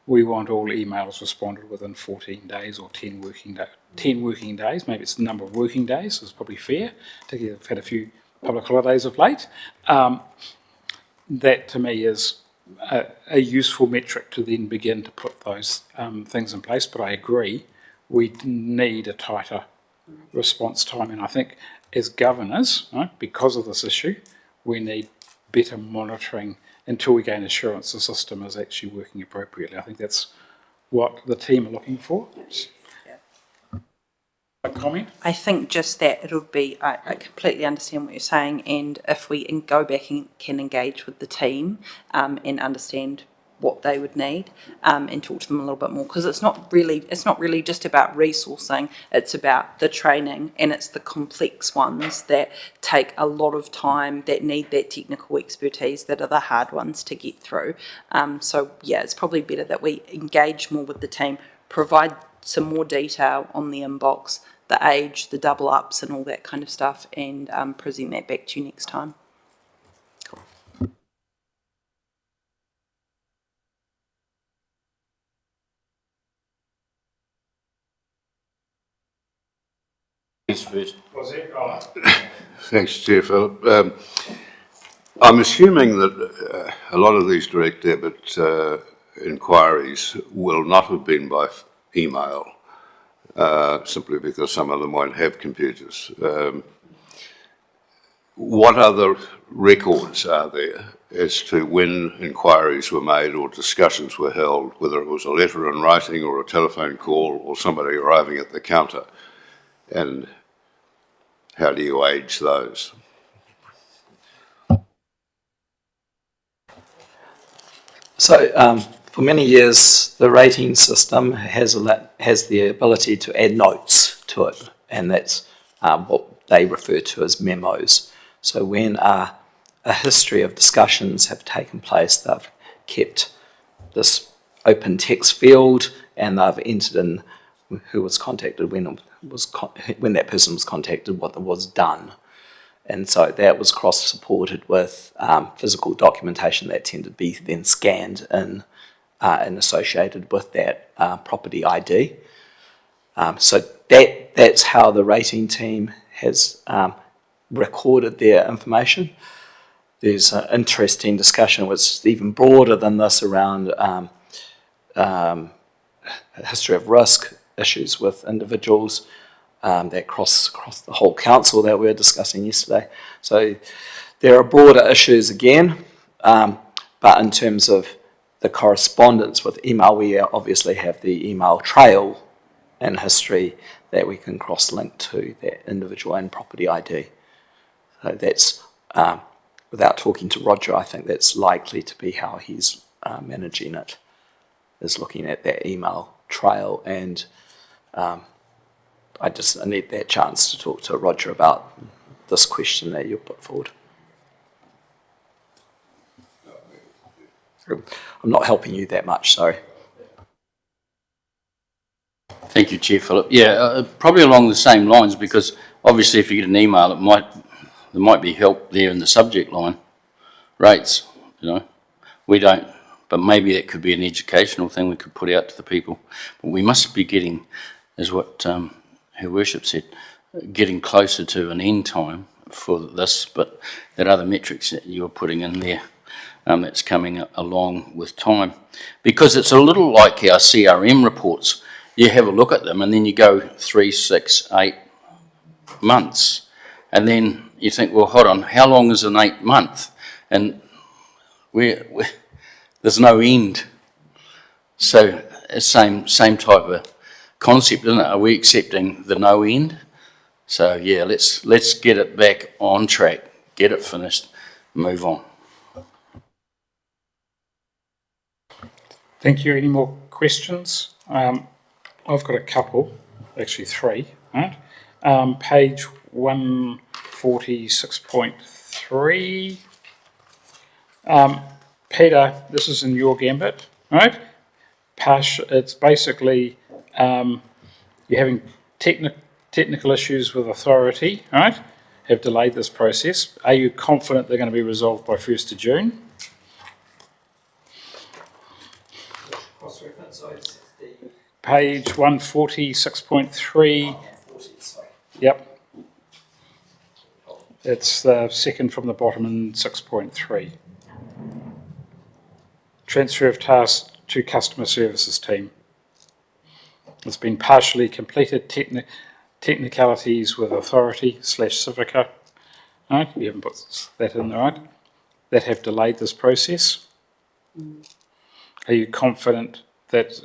we want all emails responded within 14 days or 10 working days. Maybe it's the number of working days is probably fair. Particularly, I've had a few public holidays of late. That to me is a useful metric to then begin to put those things in place. But I agree, we need a tighter response time, and I think as governors, right, because of this issue, we need better monitoring until we gain assurance the system is actually working appropriately. I think that's what the team are looking for. A comment? I think just that it'll be, I completely understand what you're saying, and if we go back and can engage with the team and understand what they would need and talk to them a little bit more, because it's not really just about resourcing, it's about the training, and it's the complex ones that take a lot of time, that need that technical expertise, that are the hard ones to get through. So yeah, it's probably better that we engage more with the team, provide some more detail on the inbox, the age, the double ups and all that kind of stuff, and present that back to you next time. first. Thanks, Chair Philip. I'm assuming that a lot of these direct debit inquiries will not have been by email, simply because some of them won't have computers. What other records are there as to when inquiries were made or discussions were held, whether it was a letter in writing or a telephone call or somebody arriving at the counter? And how do you age those? So for many years, the rating system has the ability to add notes to it, and that's what they refer to as memos. So when a history of discussions have taken place, they've kept this open text field, and they've entered in who was contacted, when that person was contacted, what was done. And so that was cross-supported with physical documentation that tended to be then scanned in and associated with that property ID. So that's how the rating team has recorded their information. There's an interesting discussion which is even broader than this around a history of risk, issues with individuals, that cross the whole council that we were discussing yesterday. So there are broader issues again, but in terms of the correspondence with email, we obviously have the email trail and history that we can cross-link to that individual and property ID. So that's, without talking to Roger, I think that's likely to be how he's managing it, is looking at that email trail. And I need that chance to talk to Roger about this question that you put forward. I'm not helping you that much, sorry. Thank you, Chair Philip. Yeah, probably along the same lines, because obviously if you get an email, there might be help there in the subject line. Rates, we don't, but maybe that could be an educational thing we could put out to the people. But we must be getting, is what Her Worship said, getting closer to an end time for this, but that other metrics that you're putting in there, that's coming along with time. Because it's a little like our CRM reports. You have a look at them and then you go 3, 6, 8 months. And then you think, well, hold on, how long is an 8 month? And there's no end. So same type of concept, isn't it? Are we accepting the no end? So yeah, let's get it back on track, get it finished, move on. Thank you. Any more questions? I've got a couple, actually 3. Right? Page 146.3. Peter, this is in your gambit, right? It's basically you're having technical issues with authority, right? Have delayed this process. Are you confident they're going to be resolved by 1st of June? Page 146.3. Yep. It's the second from the bottom in 6.3. Transfer of tasks to customer services team. It's been partially completed, technicalities with authority / Civica. Right? You haven't put that in there, right? That have delayed this process. Are you confident that,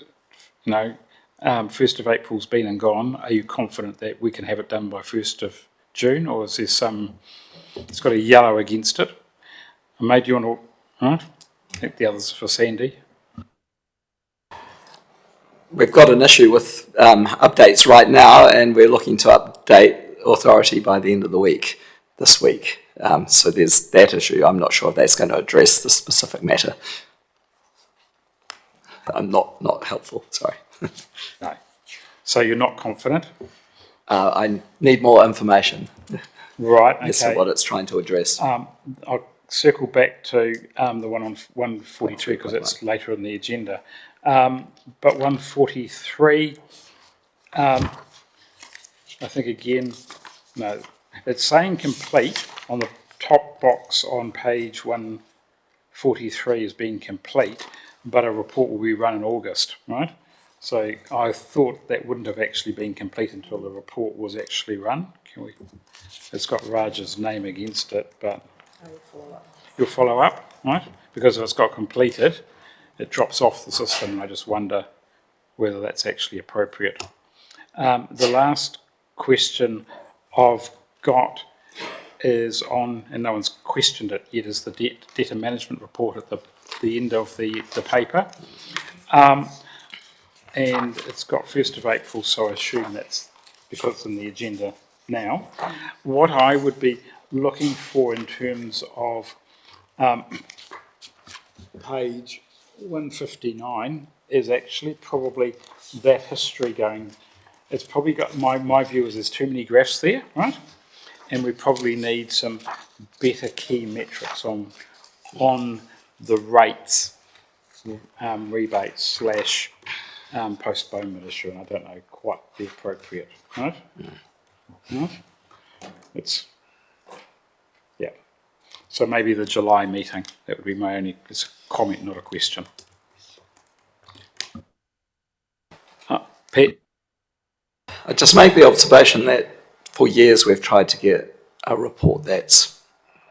1st of April's been and gone? Are you confident that we can have it done by 1st of June, or is there it's got a yellow against it? Mate, do you want to, right? I think the others are for Sandy. We've got an issue with updates right now, and we're looking to update authority by the end of the week, this week. So there's that issue. I'm not sure if that's going to address the specific matter. I'm not helpful, sorry. No. So you're not confident? I need more information. Right, okay. As to what it's trying to address. I'll circle back to the one on 142 because it's later in the agenda. But 143, I think again, no, it's saying complete on the top box on page 143 as being complete, but a report will be run in August, right? So I thought that wouldn't have actually been complete until the report was actually run. It's got Raj's name against it, but you'll follow up, right? Because if it's got completed, it drops off the system, and I just wonder whether that's actually appropriate. The last question I've got is on, and no one's questioned it yet, is the debtor management report at the end of the paper. And it's got 1st of April, so I assume that's because it's in the agenda now. What I would be looking for in terms of page 159 is actually probably that history going. It's probably got, my view is there's too many graphs there, right? And we probably need some better key metrics on the rates, rebates / postponement issue, and I don't know quite the appropriate, right? Right? It's, yeah. So maybe the July meeting, that would be my only, it's a comment, not a question. Pete? I just make the observation that for years we've tried to get a report that's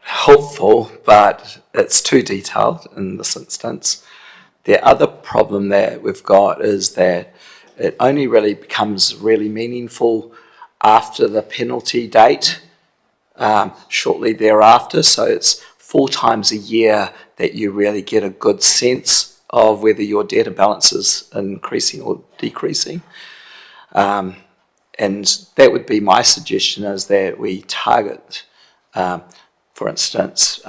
helpful, but it's too detailed in this instance. The other problem that we've got is that it only really becomes really meaningful after the penalty date, shortly thereafter. So it's 4 times a year that you really get a good sense of whether your debtor balance is increasing or decreasing. And that would be my suggestion, is that we target, for instance,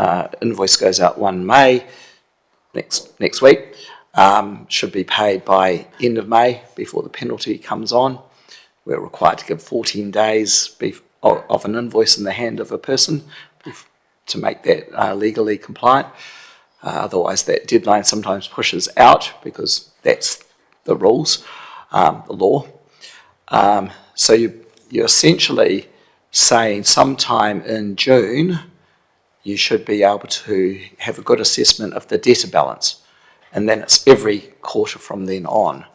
invoice goes out 1 May, next week, should be paid by end of May before the penalty comes on. We're required to give 14 days of an invoice in the hand of a person to make that legally compliant. Otherwise, that deadline sometimes pushes out because that's the rules, the law. So you're essentially saying sometime in June, you should be able to have a good assessment of the debtor balance. And then it's every quarter from then on.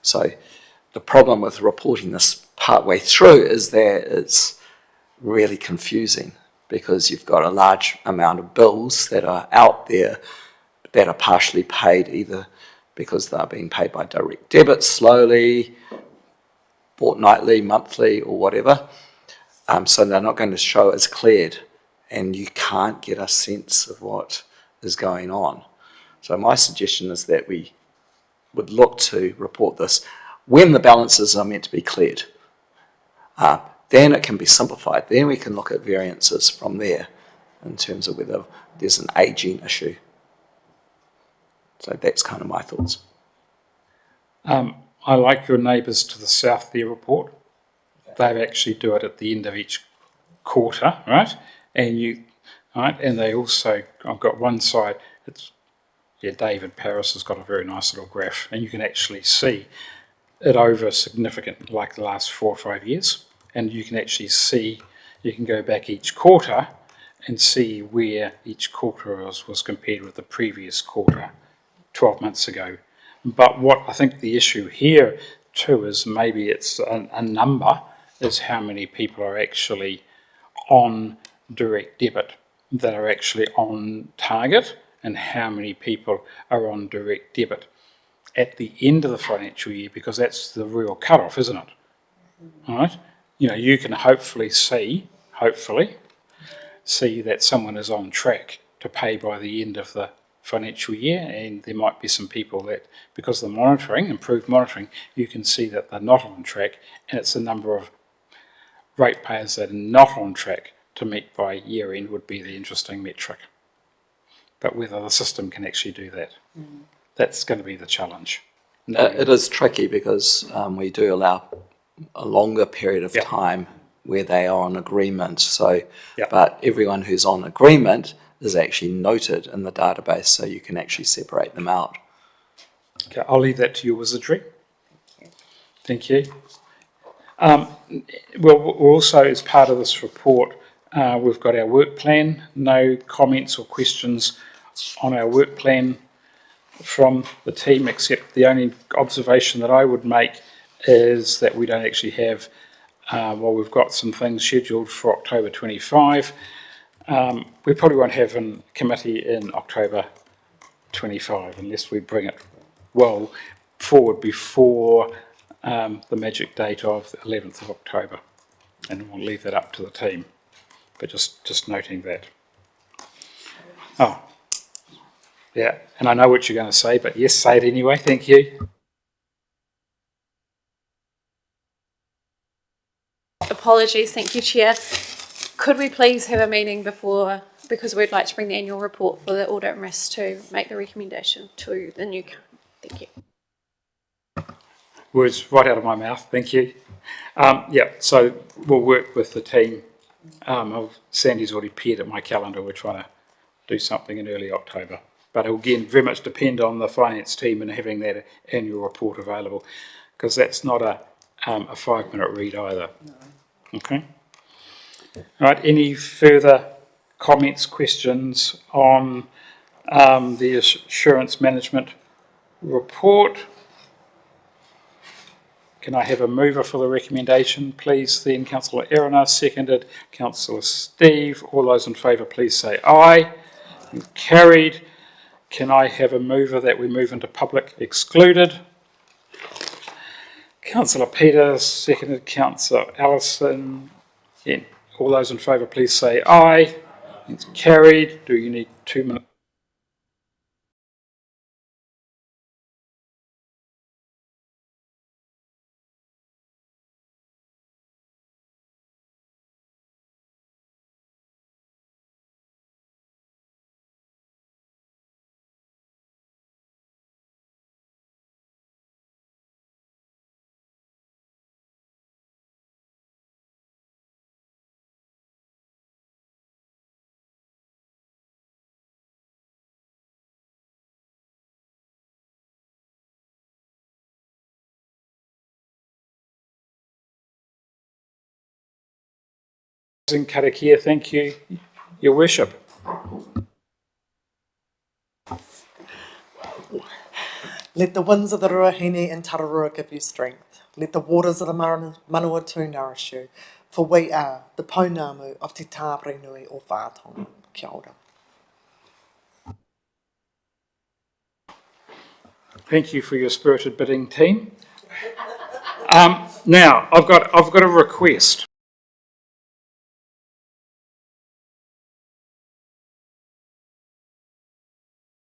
So the problem with reporting this partway through is that it's really confusing, because you've got a large amount of bills that are out there that are partially paid either because they're being paid by direct debit slowly, fortnightly, monthly, or whatever. So they're not going to show as cleared, and you can't get a sense of what is going on. So my suggestion is that we would look to report this when the balances are meant to be cleared. Then it can be simplified. Then we can look at variances from there in terms of whether there's an ageing issue. So that's kind of my thoughts. I like your neighbours to the south there report. They actually do it at the end of each quarter, right? And they also, I've got one side, David Paris has got a very nice little graph, and you can actually see it over significant, like the last 4 or 5 years. And you can actually see, you can go back each quarter and see where each quarter was compared with the previous quarter 12 months ago. But what I think the issue here too is maybe it's a number, is how many people are actually on direct debit that are actually on target, and how many people are on direct debit at the end of the financial year, because that's the real cut-off, isn't it? All right? You know, you can hopefully see that someone is on track to pay by the end of the financial year, and there might be some people that, because of the monitoring, improved monitoring, you can see that they're not on track, and it's the number of ratepayers that are not on track to meet by year end would be the interesting metric. But whether the system can actually do that, that's going to be the challenge. It is tricky because we do allow a longer period of time where they are on agreement. So, but everyone who's on agreement is actually noted in the database, so you can actually separate them out. Okay, I'll leave that to your wizardry. Thank you. Well, also as part of this report, we've got our work plan. No comments or questions on our work plan from the team, except the only observation that I would make is that we don't actually have, well, we've got some things scheduled for October 25. We probably won't have a committee in October 25 unless we bring it well forward before the magic date of the 11th of October. And we'll leave that up to the team. But just noting that. Oh, yeah, and I know what you're going to say, but yes, say it anyway. Thank you. Apologies, thank you, Chair. Could we please have a meeting before, because we'd like to bring the annual report for the audit and risk to make the recommendation to the new council. Thank you. Words right out of my mouth. Thank you. Yeah, so we'll work with the team. Sandy's already peered at my calendar. We're trying to do something in early October. But again, very much depend on the finance team and having that annual report available, because that's not a 5-minute read either. No. Okay. All right. Any further comments, questions on the assurance management report? Can I have a mover for the recommendation, please? Then Councillor Erina, seconded Councillor Steve. All those in favour, please say aye. Carried. Can I have a mover that we move into public excluded? Councillor Peters, seconded Councillor Allison. Again, all those in favour, please say aye. It's carried. Do you need 2 minutes? In Karakia, thank you, Your Worship. Let the winds of the Ruahine and Tararua give you strength. Let the waters of the Manawatu nourish you. For we are the Pounamu of Te Tāpere Nui o Whātonga. Kia ora. Thank you for your spirited bidding, team. Now, I've got a request.